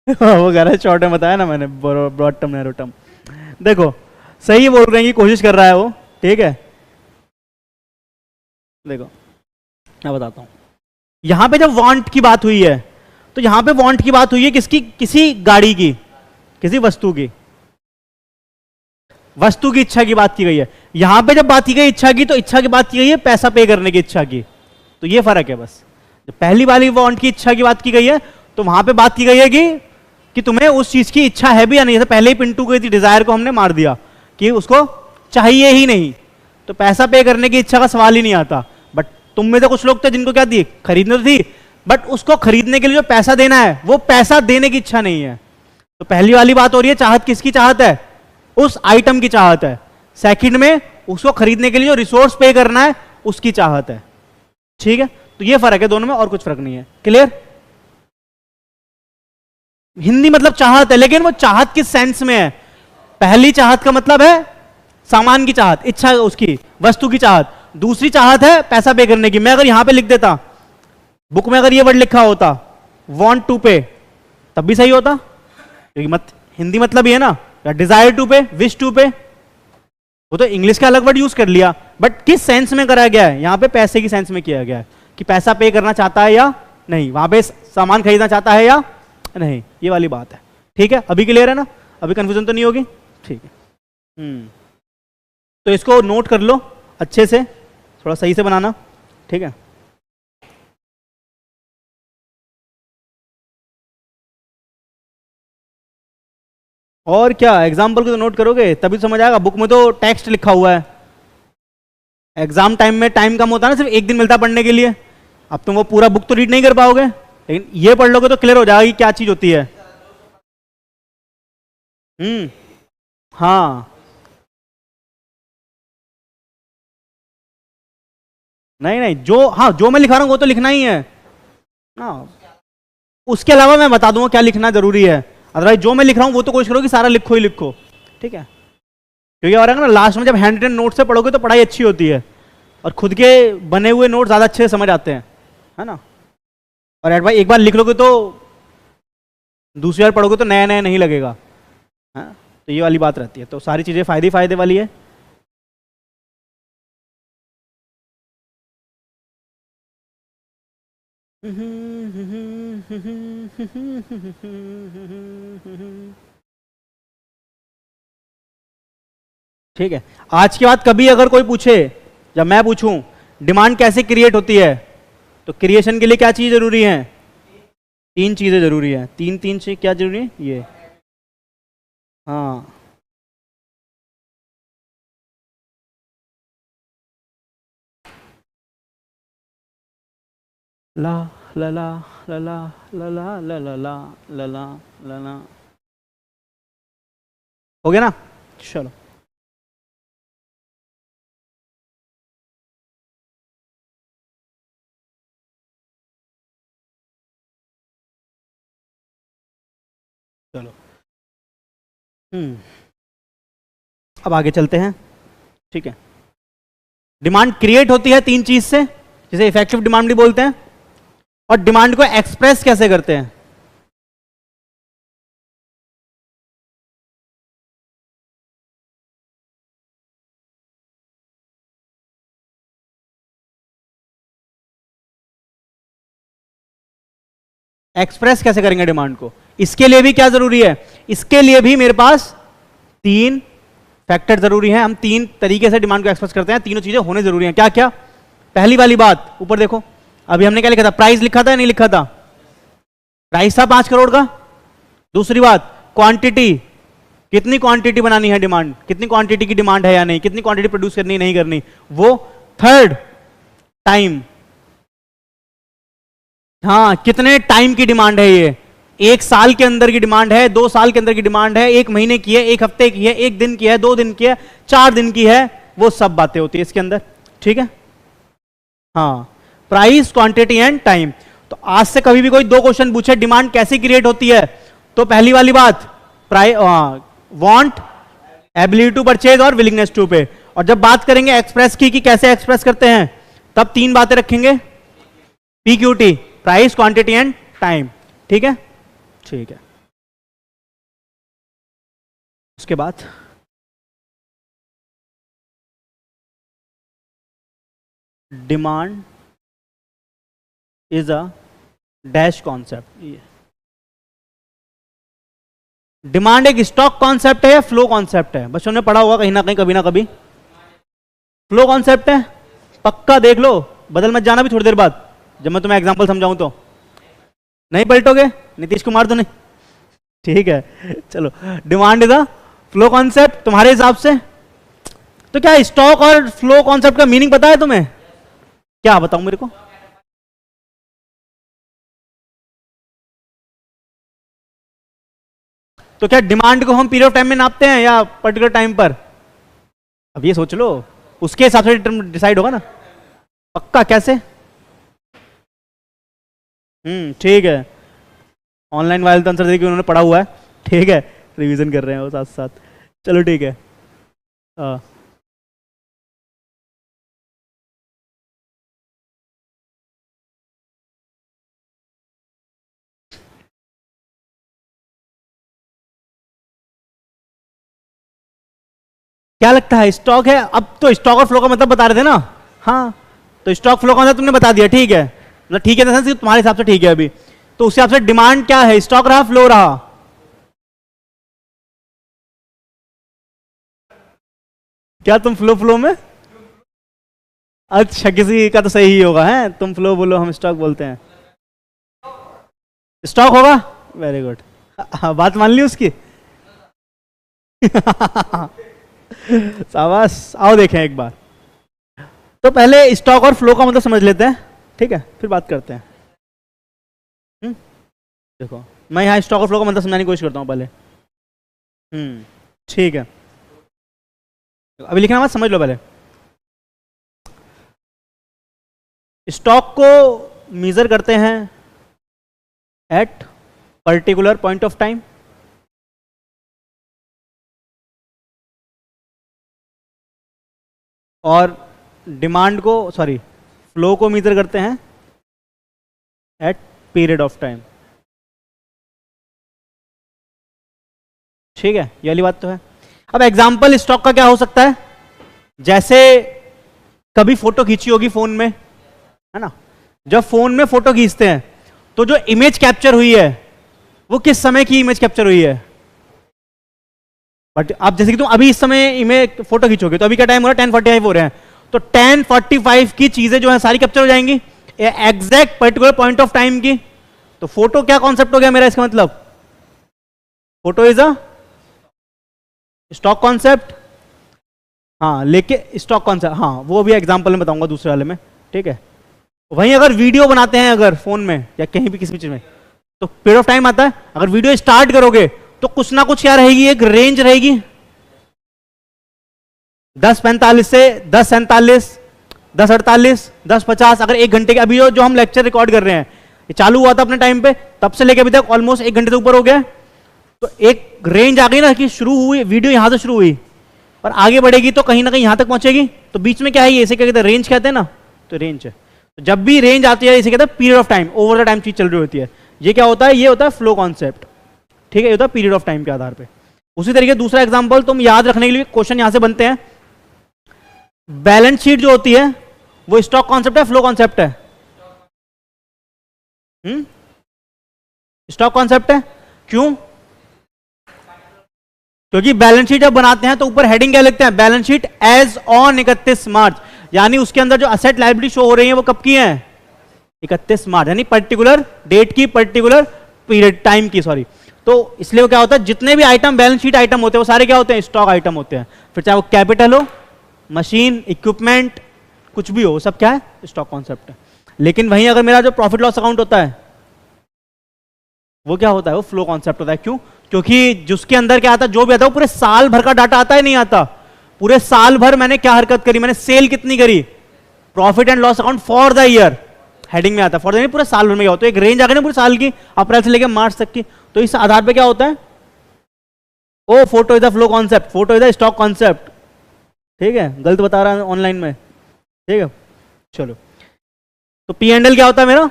वो कह रहा है शॉर्ट में बताया ना मैंने, ब्रॉड टर्म नैरो टर्म। देखो, सही बोल रहे हैं कि कोशिश कर रहा है वो, ठीक है। देखो मैं बताता हूं, यहां पे जब वांट की बात हुई है, तो यहां पे वांट की बात हुई है किसकी, किसी गाड़ी की, किसी वस्तु की, वस्तु की इच्छा की बात की गई है। यहां पे जब बात की गई इच्छा की, तो इच्छा की बात की गई है पैसा पे करने की इच्छा की, तो ये फर्क है बस। जब पहली वाली वांट की इच्छा की बात की गई है, तो वहां पे बात की गई है कि तुम्हें उस चीज की इच्छा है भी या नहीं, जैसे पहले ही पिंटू को थी डिजायर को हमने मार दिया कि उसको चाहिए ही नहीं, तो पैसा पे करने की इच्छा का सवाल ही नहीं आता। बट तुम में से कुछ लोग थे जिनको क्या थी, खरीदने तो थी, बट उसको खरीदने के लिए जो पैसा देना है, वो पैसा देने की इच्छा नहीं है। तो पहली वाली बात हो रही है, चाहत किसकी चाहत है, उस आइटम की चाहत है। सेकंड में उसको खरीदने के लिए जो रिसोर्स पे करना है, उसकी चाहत है, ठीक है। तो ये फर्क है दोनों में, और कुछ फर्क नहीं है, क्लियर। हिंदी मतलब चाहत है, लेकिन वो चाहत किस सेंस में है, पहली चाहत का मतलब है सामान की चाहत, इच्छा उसकी, वस्तु की चाहत। दूसरी चाहत है पैसा पे करने की। मैं अगर यहां पे लिख देता, बुक में अगर ये वर्ड लिखा होता वांट टू पे, तब भी सही होता, क्योंकि हिंदी मतलब ही है ना, या डिजायर टू पे, विश टू पे, वो तो इंग्लिश का अलग वर्ड यूज कर लिया, बट किस सेंस में करा गया है, यहां पे पैसे की सेंस में किया गया है, कि पैसा पे करना चाहता है या नहीं, वहां पे सामान खरीदना चाहता है या नहीं, ये वाली बात है, ठीक है। अभी क्लियर है ना, अभी कंफ्यूजन तो नहीं होगी, ठीक है। तो इसको नोट कर लो अच्छे से, थोड़ा सही से बनाना, ठीक है। और क्या, एग्जाम्पल को तो नोट करोगे तभी समझ आएगा। बुक में तो टेक्स्ट लिखा हुआ है, एग्जाम टाइम में टाइम कम होता है ना, सिर्फ एक दिन मिलता है पढ़ने के लिए। अब तुम वो पूरा बुक तो रीड नहीं कर पाओगे, लेकिन ये पढ़ लोगे तो क्लियर हो जाएगा कि क्या चीज होती है। हाँ, नहीं नहीं, जो हाँ जो मैं लिखा रहा हूँ वो तो लिखना ही है ना। उसके अलावा मैं बता दूंगा क्या लिखना जरूरी है, अदरवाइज जो मैं लिख रहा हूँ वो तो कोशिश करो कि सारा लिखो ही लिखो, ठीक है। क्योंकि और ना लास्ट में जब हैंड रिटन नोट से पढ़ोगे तो पढ़ाई अच्छी होती है, और खुद के बने हुए नोट ज्यादा अच्छे से समझ आते हैं, है ना। और एडवाइस एक बार लिख लोगे तो दूसरी बार पढ़ोगे तो नया नया नहीं लगेगा, हाँ। तो ये वाली बात रहती है, तो सारी चीजें फायदे फायदे वाली है। ठीक है, आज के बाद कभी अगर कोई पूछे, जब मैं पूछूं डिमांड कैसे क्रिएट होती है, तो क्रिएशन के लिए क्या चीज जरूरी है? तीन चीजें जरूरी है। तीन तीन चीज क्या जरूरी है? ये, हाँ, ला ला ला ला ला ला ला ला ला ला ला ला ला ला। हो गया ना? चलो, चलो, अब आगे चलते हैं, ठीक है। डिमांड क्रिएट होती है तीन चीज से, जिसे इफेक्टिव डिमांड भी बोलते हैं। और डिमांड को एक्सप्रेस कैसे करते हैं? एक्सप्रेस कैसे करेंगे डिमांड को? इसके लिए भी क्या जरूरी है? इसके लिए भी मेरे पास तीन फैक्टर जरूरी है। हम तीन तरीके से डिमांड को एक्सप्रेस करते हैं, तीनों चीजें होने जरूरी हैं। क्या क्या? पहली वाली बात, ऊपर देखो, अभी हमने क्या लिखा था? प्राइस लिखा था या नहीं लिखा था? प्राइस था 5 करोड़ का। दूसरी बात, क्वांटिटी, कितनी क्वांटिटी बनानी है, डिमांड कितनी क्वांटिटी की डिमांड है या नहीं, कितनी क्वांटिटी प्रोड्यूस करनी नहीं करनी, वो। थर्ड, टाइम, हाँ, कितने टाइम की डिमांड है ये, 1 साल के अंदर की डिमांड है, 2 साल के अंदर की डिमांड है, 1 महीने की है, 1 हफ्ते की है, 1 दिन की है, 2 दिन की है, 4 दिन की है, वो सब बातें होती है इसके अंदर, ठीक है। हाँ, प्राइस, क्वांटिटी एंड टाइम। तो आज से कभी भी कोई 2 क्वेश्चन पूछे डिमांड कैसे क्रिएट होती है, तो पहली वाली बात, price, want, ability to purchase और विलिंगनेस टू पे। और जब बात करेंगे एक्सप्रेस की कि कैसे एक्सप्रेस करते हैं, तब 3 बातें रखेंगे, पीक्यूटी, प्राइस, क्वांटिटी एंड टाइम, ठीक है। ठीक है, उसके बाद demand is a dash concept. Demand एक स्टॉक कॉन्सेप्ट है या फ्लो कॉन्सेप्ट है? बच्चों ने पढ़ा होगा कहीं ना कहीं, कभी ना कभी। फ्लो कॉन्सेप्ट है, पक्का देख लो, बदल मत जाना भी थोड़ी देर बाद, जब मैं तुम्हें एग्जांपल समझाऊं तो। नहीं पलटोगे? नीतीश कुमार तो नहीं? ठीक है, चलो, demand is a flow concept तुम्हारे हिसाब से। तो क्या स्टॉक और फ्लो कॉन्सेप्ट का मीनिंग पता है तुम्हें? क्या बताऊं मेरे को? तो क्या डिमांड को हम पीरियड ऑफ टाइम में नापते हैं या पर्टिकुलर टाइम पर? अब ये सोच लो, उसके हिसाब से डिसाइड होगा ना। पक्का? कैसे? ठीक है, ऑनलाइन वाले तो आंसर देखिए, उन्होंने पढ़ा हुआ है, ठीक है, रिवीजन कर रहे हैं वो साथ साथ। चलो ठीक है, हाँ, क्या लगता है स्टॉक है? अब तो स्टॉक और फ्लो का मतलब बता रहे थे ना। हाँ, तो स्टॉक फ्लो का मतलब तुमने बता दिया, ठीक है, मतलब ठीक है ना, तुम्हारे हिसाब से ठीक है अभी। तो उस हिसाब से डिमांड क्या है? स्टॉक रहा, फ्लो रहा? क्या तुम फ्लो फ्लो में? अच्छा, किसी का तो सही ही होगा, है, तुम फ्लो बोलो, हम स्टॉक बोलते हैं। स्टॉक होगा, वेरी गुड, बात मान ली उसकी। शाबाश, आओ देखें एक बार। तो पहले स्टॉक और फ्लो का मतलब समझ लेते हैं, ठीक है, फिर बात करते हैं। देखो मैं यहाँ स्टॉक और फ्लो का मतलब समझाने की कोशिश करता हूँ पहले। ठीक है, अभी लिखना मत, समझ लो पहले। स्टॉक को मेजर करते हैं at particular point of time, और डिमांड को, सॉरी, फ्लो को मेजर करते हैं एट पीरियड ऑफ टाइम। ठीक है, ये वाली बात तो है। अब एग्जांपल स्टॉक का क्या हो सकता है, जैसे कभी फोटो खींची होगी फोन में, है ना, जब फोन में फोटो खींचते हैं तो जो इमेज कैप्चर हुई है वो किस समय की इमेज कैप्चर हुई है। बट आप जैसे कि तुम अभी इस समय इमेज फोटो खींचोगे तो अभी क्या टाइम हो रहा है, 10:45 हो रहे हैं, तो 10:45 की चीजें जो है सारी कैप्चर हो जाएंगी exact particular point of time की। तो फोटो क्या कॉन्सेप्ट हो गया मेरा, इसका मतलब photo is a stock concept. हाँ, लेके स्टॉक कॉन्सेप्ट, हाँ वो भी एग्जांपल में बताऊंगा दूसरे वाले में, ठीक है। वहीं अगर वीडियो बनाते हैं अगर फोन में या कहीं भी किसी भी चीज में, तो पीरियड ऑफ टाइम आता है। अगर वीडियो स्टार्ट करोगे तो कुछ ना कुछ क्या रहेगी, एक रेंज रहेगी, 10:45 से 10:47, 10:48, 10:50। अगर 1 घंटे के, अभी जो हम लेक्चर रिकॉर्ड कर रहे हैं ये चालू हुआ था अपने टाइम पे, तब से लेके अभी तक ऑलमोस्ट 1 घंटे से ऊपर हो गया। तो एक रेंज आ गई ना कि शुरू हुई वीडियो, यहां से शुरू हुई और आगे बढ़ेगी तो कहीं ना कहीं यहां तक पहुंचेगी। तो बीच में क्या है, ये इसे क्या कहते हैं, रेंज कहते हैं ना, तो रेंज है। तो जब भी रेंज आती है इसे कहते हैं period of time, over the time चीज चल रही होती है। ये क्या होता है, ये होता है फ्लो कॉन्सेप्ट, ठीक है, ये होता है पीरियड ऑफ टाइम के आधार पे। उसी तरीके दूसरा एग्जांपल तुम याद रखने के लिए क्वेश्चन यहां से बनते हैं। बैलेंस शीट जो होती है वो स्टॉक कॉन्सेप्ट है, फ्लो कॉन्सेप्ट है? स्टॉक कॉन्सेप्ट है। क्यों? क्योंकि बैलेंस शीट जब बनाते हैं तो ऊपर हेडिंग क्या लिखते हैं, बैलेंस शीट एज ऑन 31 मार्च, यानी उसके अंदर जो असेट लायबिलिटी शो हो रही है वो कब की है, 31 मार्च, यानी पर्टिकुलर डेट की, पर्टिकुलर पीरियड टाइम की, सॉरी। तो इसलिए वो क्या होता है, जितने भी आइटम बैलेंस शीट आइटम होते हैं वो सारे क्या होते हैं, स्टॉक आइटम होते हैं। फिर चाहे वो कैपिटल हो, मशीन, इक्विपमेंट, कुछ भी हो, सब क्या है, स्टॉक कॉन्सेप्ट है। लेकिन वहीं अगर मेरा जो प्रॉफिट लॉस अकाउंट होता है वो क्या होता है, वो फ्लो कॉन्सेप्ट होता है। क्यों? क्योंकि जिसके अंदर क्या आता है, जो भी आता है वो पूरे साल भर का डाटा आता है, नहीं आता, पूरे साल भर मैंने क्या हरकत करी, मैंने सेल कितनी करी, profit and loss account for the year heading में आता है, फॉर द पूरे साल भर में क्या होता है, एक रेंज आ गई ना पूरे साल की, अप्रैल से लेकर मार्च तक की। तो इस आधार पे क्या होता है, ओ photo is the flow concept, photo is the stock concept. ठीक है, गलत बता रहा है ऑनलाइन में, ठीक है। चलो, तो पी एंड एल क्या होता है मेरा,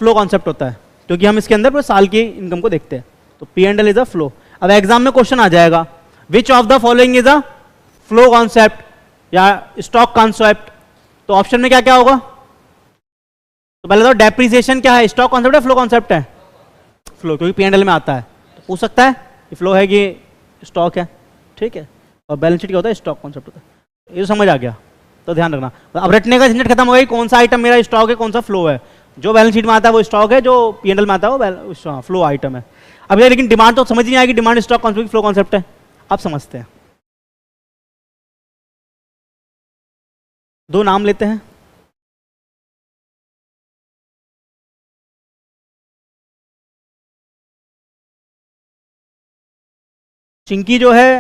फ्लो कॉन्सेप्ट होता है, क्योंकि हम इसके अंदर पूरे साल की इनकम को देखते हैं। तो P and L is a flow. अब एग्जाम में क्वेश्चन आ जाएगा, which of the following is a flow concept या स्टॉक कॉन्सेप्ट। तो ऑप्शन में क्या क्या होगा, तो पहले तो डेप्रिसिएशन क्या है, स्टॉक कॉन्सेप्ट है, फ्लो कॉन्सेप्ट है, फ्लो, क्योंकि पी एंड एल में आता है। तो पूछ सकता है कि फ्लो है कि स्टॉक है, ठीक है। और बैलेंस शीट क्या होता है, स्टॉक कॉन्सेप्ट होता है। ये तो समझ आ गया, तो ध्यान रखना। अब रटने का झंझट खत्म हो गई, कौन सा आइटम मेरा स्टॉक है, कौन सा फ्लो है। जो बैलेंस शीट में आता है वो स्टॉक है, जो पी एंड एल में आता है वो फ्लो आइटम है। अब ये लेकिन डिमांड तो समझ नहीं आएगी, demand stock concept flow concept है, आप समझते हैं। दो नाम लेते हैं, चिंकी जो है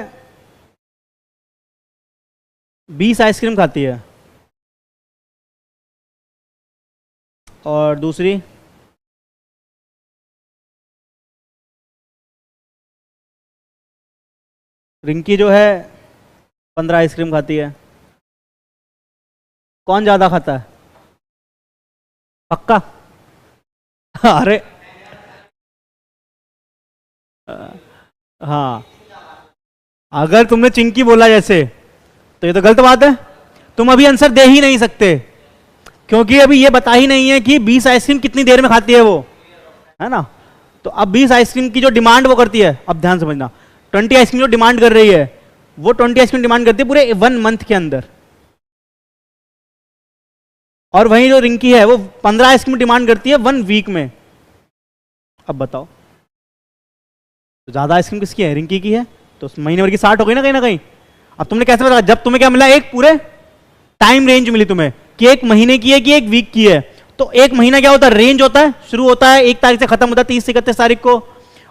20 आइसक्रीम खाती है और दूसरी रिंकी जो है 15 आइसक्रीम खाती है। कौन ज्यादा खाता है, पक्का? अरे हाँ, अगर तुमने चिंकी बोला जैसे तो ये तो गलत बात है, तुम अभी आंसर दे ही नहीं सकते, क्योंकि अभी ये बता ही नहीं है कि 20 आइसक्रीम कितनी देर में खाती है वो, है ना। तो अब 20 आइसक्रीम की जो डिमांड वो करती है, अब ध्यान समझना, 20 आइसक्रीम जो डिमांड कर रही है वो 20 आइसक्रीम डिमांड करती है पूरे 1 मंथ के अंदर, और वहीं जो रिंकी है वो 15 आइसक्रीम डिमांड करती है 1 वीक में। अब बताओ, तो ज्यादा आइसक्रीम किसकी है, रिंकी की है तो महीने भर की 60 हो गई ना कहीं। अब तुमने कैसे पता, जब तुम्हें क्या मिला, एक पूरे टाइम रेंज मिली तुम्हें कि एक महीने की है कि एक वीक की है। तो एक महीना क्या होता है, रेंज होता है, शुरू होता है 1 तारीख से खत्म होता है 30 से 31 तारीख को।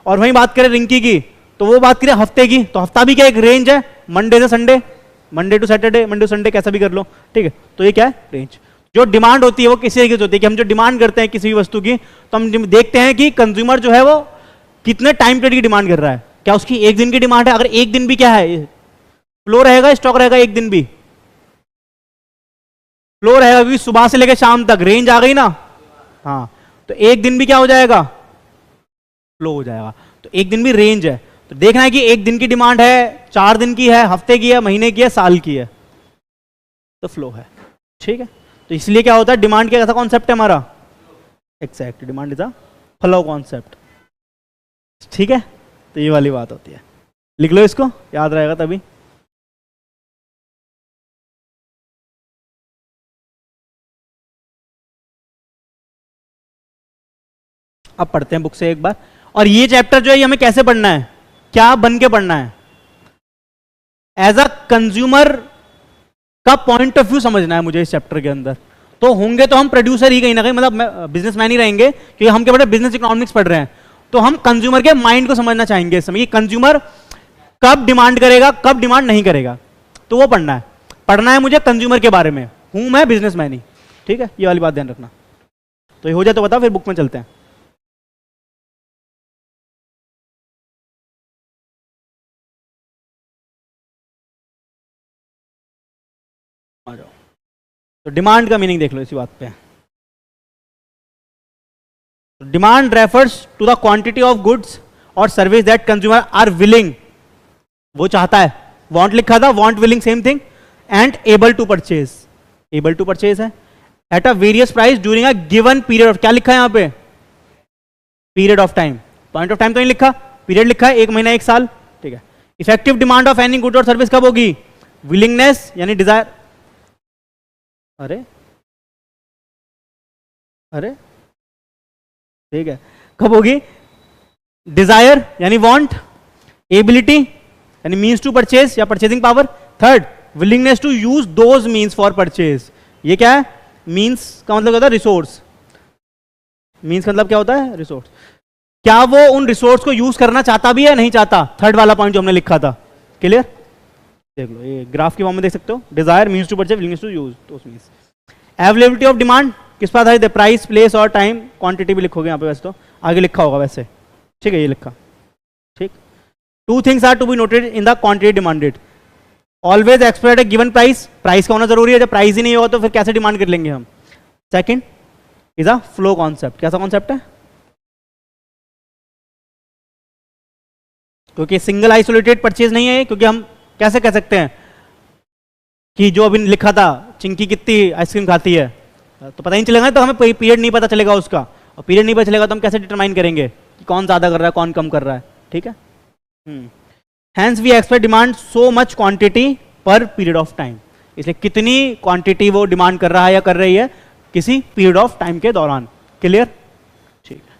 और वहीं बात करें रिंकी की, तो वो बात करें हफ्ते की, तो हफ्ता भी क्या एक रेंज है, मंडे से Sunday, Monday to Saturday, Monday to Sunday, कैसा भी कर लो, ठीक है। तो ये क्या है, रेंज। जो डिमांड होती है वो किसी तरीके से होती है कि हम जो डिमांड करते हैं किसी भी वस्तु की, तो हम देखते हैं कि कंज्यूमर जो है वो कितने टाइम पीरियड की डिमांड कर रहा है। क्या उसकी एक दिन की डिमांड है, अगर एक दिन भी क्या है फ्लो रहेगा, स्टॉक रहेगा, एक दिन भी फ्लो रहेगा, क्योंकि सुबह से लेकर शाम तक रेंज आ गई ना। हाँ, तो एक दिन भी क्या हो जाएगा, फ्लो हो जाएगा। तो एक दिन भी रेंज है, तो देखना है कि एक दिन की डिमांड है, 4 दिन की है, हफ्ते की है, महीने की है, साल की है, तो फ्लो है, ठीक है। तो इसलिए क्या होता है, डिमांड क्या, कैसा कॉन्सेप्ट है हमारा, exact demand is a flow concept, ठीक है। तो ये वाली बात होती है, लिख लो इसको, याद रहेगा तभी। अब पढ़ते हैं बुक से एक बार। और ये चैप्टर जो है ये हमें कैसे पढ़ना है, क्या बन के पढ़ना है, एज अ कंज्यूमर का पॉइंट ऑफ व्यू समझना है मुझे इस चैप्टर के अंदर। तो होंगे तो हम प्रोड्यूसर ही कहीं ना कहीं, मतलब बिजनेसमैन ही रहेंगे, क्योंकि हम क्या पढ़ रहे हैं, बिजनेस इकोनॉमिक्स पढ़ रहे हैं। तो हम कंज्यूमर के माइंड को समझना चाहेंगे इस समय, कि कंज्यूमर कब डिमांड करेगा, कब डिमांड नहीं करेगा, तो वो पढ़ना है मुझे कंज्यूमर के बारे में, हूं मैं बिजनेसमैन ही, ठीक है। ये वाली बात ध्यान रखना। तो ये हो जाए तो बताओ, फिर बुक में चलते हैं। आ जाओ। तो डिमांड का मीनिंग देख लो इसी बात पे। Demand refers to the quantity of goods और service that consumer are willing, वो चाहता है, वांट लिखा था, want willing same thing, and able to purchase, able to purchase है at a various price during a given period of, क्या लिखा है यहां पे, period of time, point of time तो नहीं लिखा, पीरियड लिखा है, 1 महीना 1 साल, ठीक है। Effective demand of any good और सर्विस कब होगी, विलिंगनेस यानी डिजायर, अरे अरे ठीक है, कब होगी, डिजायर यानी वांट, एबिलिटी यानी मीन्स टू परचेज या purchasing power, third willingness to use those means for purchase, ये क्या है, मीन्स का मतलब होता है रिसोर्स, मीन्स का मतलब क्या होता है, रिसोर्स, क्या वो उन रिसोर्स को यूज करना चाहता भी है, नहीं चाहता, थर्ड वाला पॉइंट जो हमने लिखा था, क्लियर। देख लो ये ग्राफ की फॉर्म में देख सकते हो, desire means to purchase, willingness to use those means. Availability of demand किस पर आधारित है, प्राइस, प्लेस और टाइम, क्वांटिटी भी लिखोगे यहाँ पे, वैसे तो आगे लिखा होगा वैसे, ठीक है, ये लिखा, ठीक। 2 things are to be noted in the quantity demanded, always expect a given price, price का होना जरूरी है, जब प्राइस ही नहीं होगा तो फिर कैसे डिमांड कर लेंगे हम। Second is a flow concept, कैसा कॉन्सेप्ट है, क्योंकि सिंगल आइसोलेटेड परचेज नहीं है, क्योंकि हम कैसे कह सकते हैं कि जो अभी लिखा था चिंकी कितनी आइसक्रीम खाती है, तो पता ही नहीं चलेगा, तो हमें पीरियड नहीं पता चलेगा उसका, और पीरियड नहीं पता चलेगा तो हम कैसे डिटरमाइन करेंगे कि कौन ज्यादा कर रहा है कौन कम कर रहा है, ठीक है। Hence we expect demand so much quantity per period of time, इसलिए कितनी क्वांटिटी वो डिमांड कर रहा है या कर रही है किसी पीरियड ऑफ टाइम के दौरान, क्लियर, ठीक है।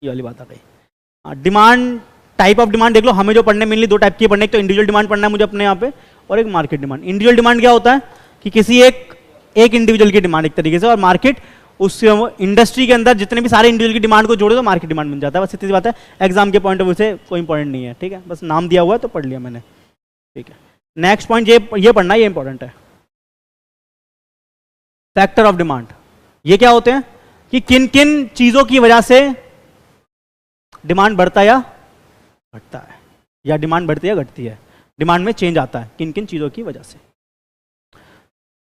ये वाली बात आ गई। डिमांड, टाइप ऑफ डिमांड देख लो, हमें जो पढ़ने मेनली 2 टाइप की पढ़ने, एक तो इंडिविजुअल डिमांड पढ़ना है मुझे अपने यहाँ पे, और एक मार्केट डिमांड। इंडिविजुअल डिमांड क्या होता है कि किसी एक इंडिविजुअल की डिमांड एक तरीके से, और मार्केट उस इंडस्ट्री के अंदर जितने भी सारे इंडिविजुअल की डिमांड को जोड़े तो मार्केट डिमांड बन जाता है, बस इतनी बात है। एग्जाम के पॉइंट ऑफ व्यू से कोई इंपॉर्टेंट नहीं है, ठीक है, बस नाम दिया हुआ है तो पढ़ लिया मैंने, ठीक है। नेक्स्ट पॉइंट ये पढ़ना, ये इंपॉर्टेंट है, फैक्टर ऑफ डिमांड। ये क्या होते हैं कि किन किन चीजों की वजह से डिमांड बढ़ता या घटता है, या डिमांड बढ़ती है घटती है, डिमांड में चेंज आता है किन किन चीजों की वजह से।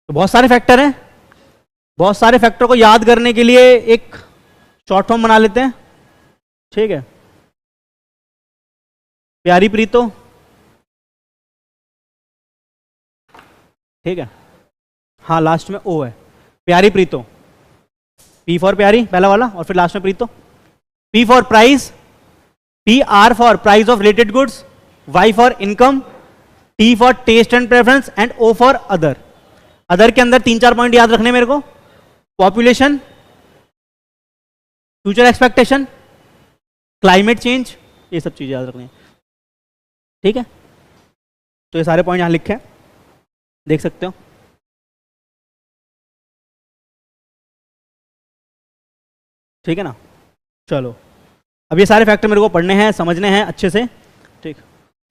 तो बहुत सारे फैक्टर हैं, बहुत सारे फैक्टर को याद करने के लिए एक शॉर्ट फॉर्म बना लेते हैं, ठीक है। प्यारी प्रीतो, ठीक है, हाँ लास्ट में ओ है, प्यारी प्रीतो, पी फॉर प्यारी पहला वाला, और फिर लास्ट में प्रीतो। P for price, P R for price of related goods, Y for income, T for taste and preference, and O for other. Other के अंदर 3-4 पॉइंट याद रखने मेरे को, population, future expectation, climate change, ये सब चीजें याद रखनी है। ठीक है, तो ये सारे पॉइंट यहाँ लिखे हैं, देख सकते हो। ठीक है ना, चलो अब ये सारे फैक्टर मेरे को पढ़ने हैं, समझने हैं अच्छे से। ठीक,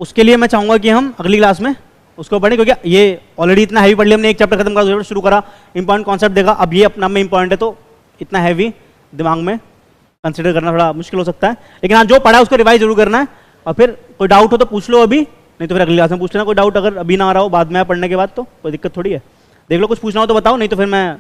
उसके लिए मैं चाहूंगा कि हम अगली क्लास में उसको पढ़ें, क्योंकि ये ऑलरेडी इतना हैवी पढ़ लिया हमने, एक चैप्टर खत्म करा, शुरू करा, इंपॉर्टेंट कॉन्सेप्ट देखा, अब ये अपना में इंपॉर्टेंट है, तो इतना हैवी दिमाग में कंसिडर करना थोड़ा मुश्किल हो सकता है। लेकिन हाँ, जो पढ़ा है उसको रिवाइज जरूर करना है, और फिर कोई डाउट हो तो पूछ लो अभी, नहीं तो फिर अगली क्लास में पूछ लेना। कोई डाउट अगर अभी ना आ रहा हो बाद में पढ़ने के बाद तो कोई दिक्कत थोड़ी है। देख लो कुछ पूछना हो तो बताओ, नहीं तो फिर मैं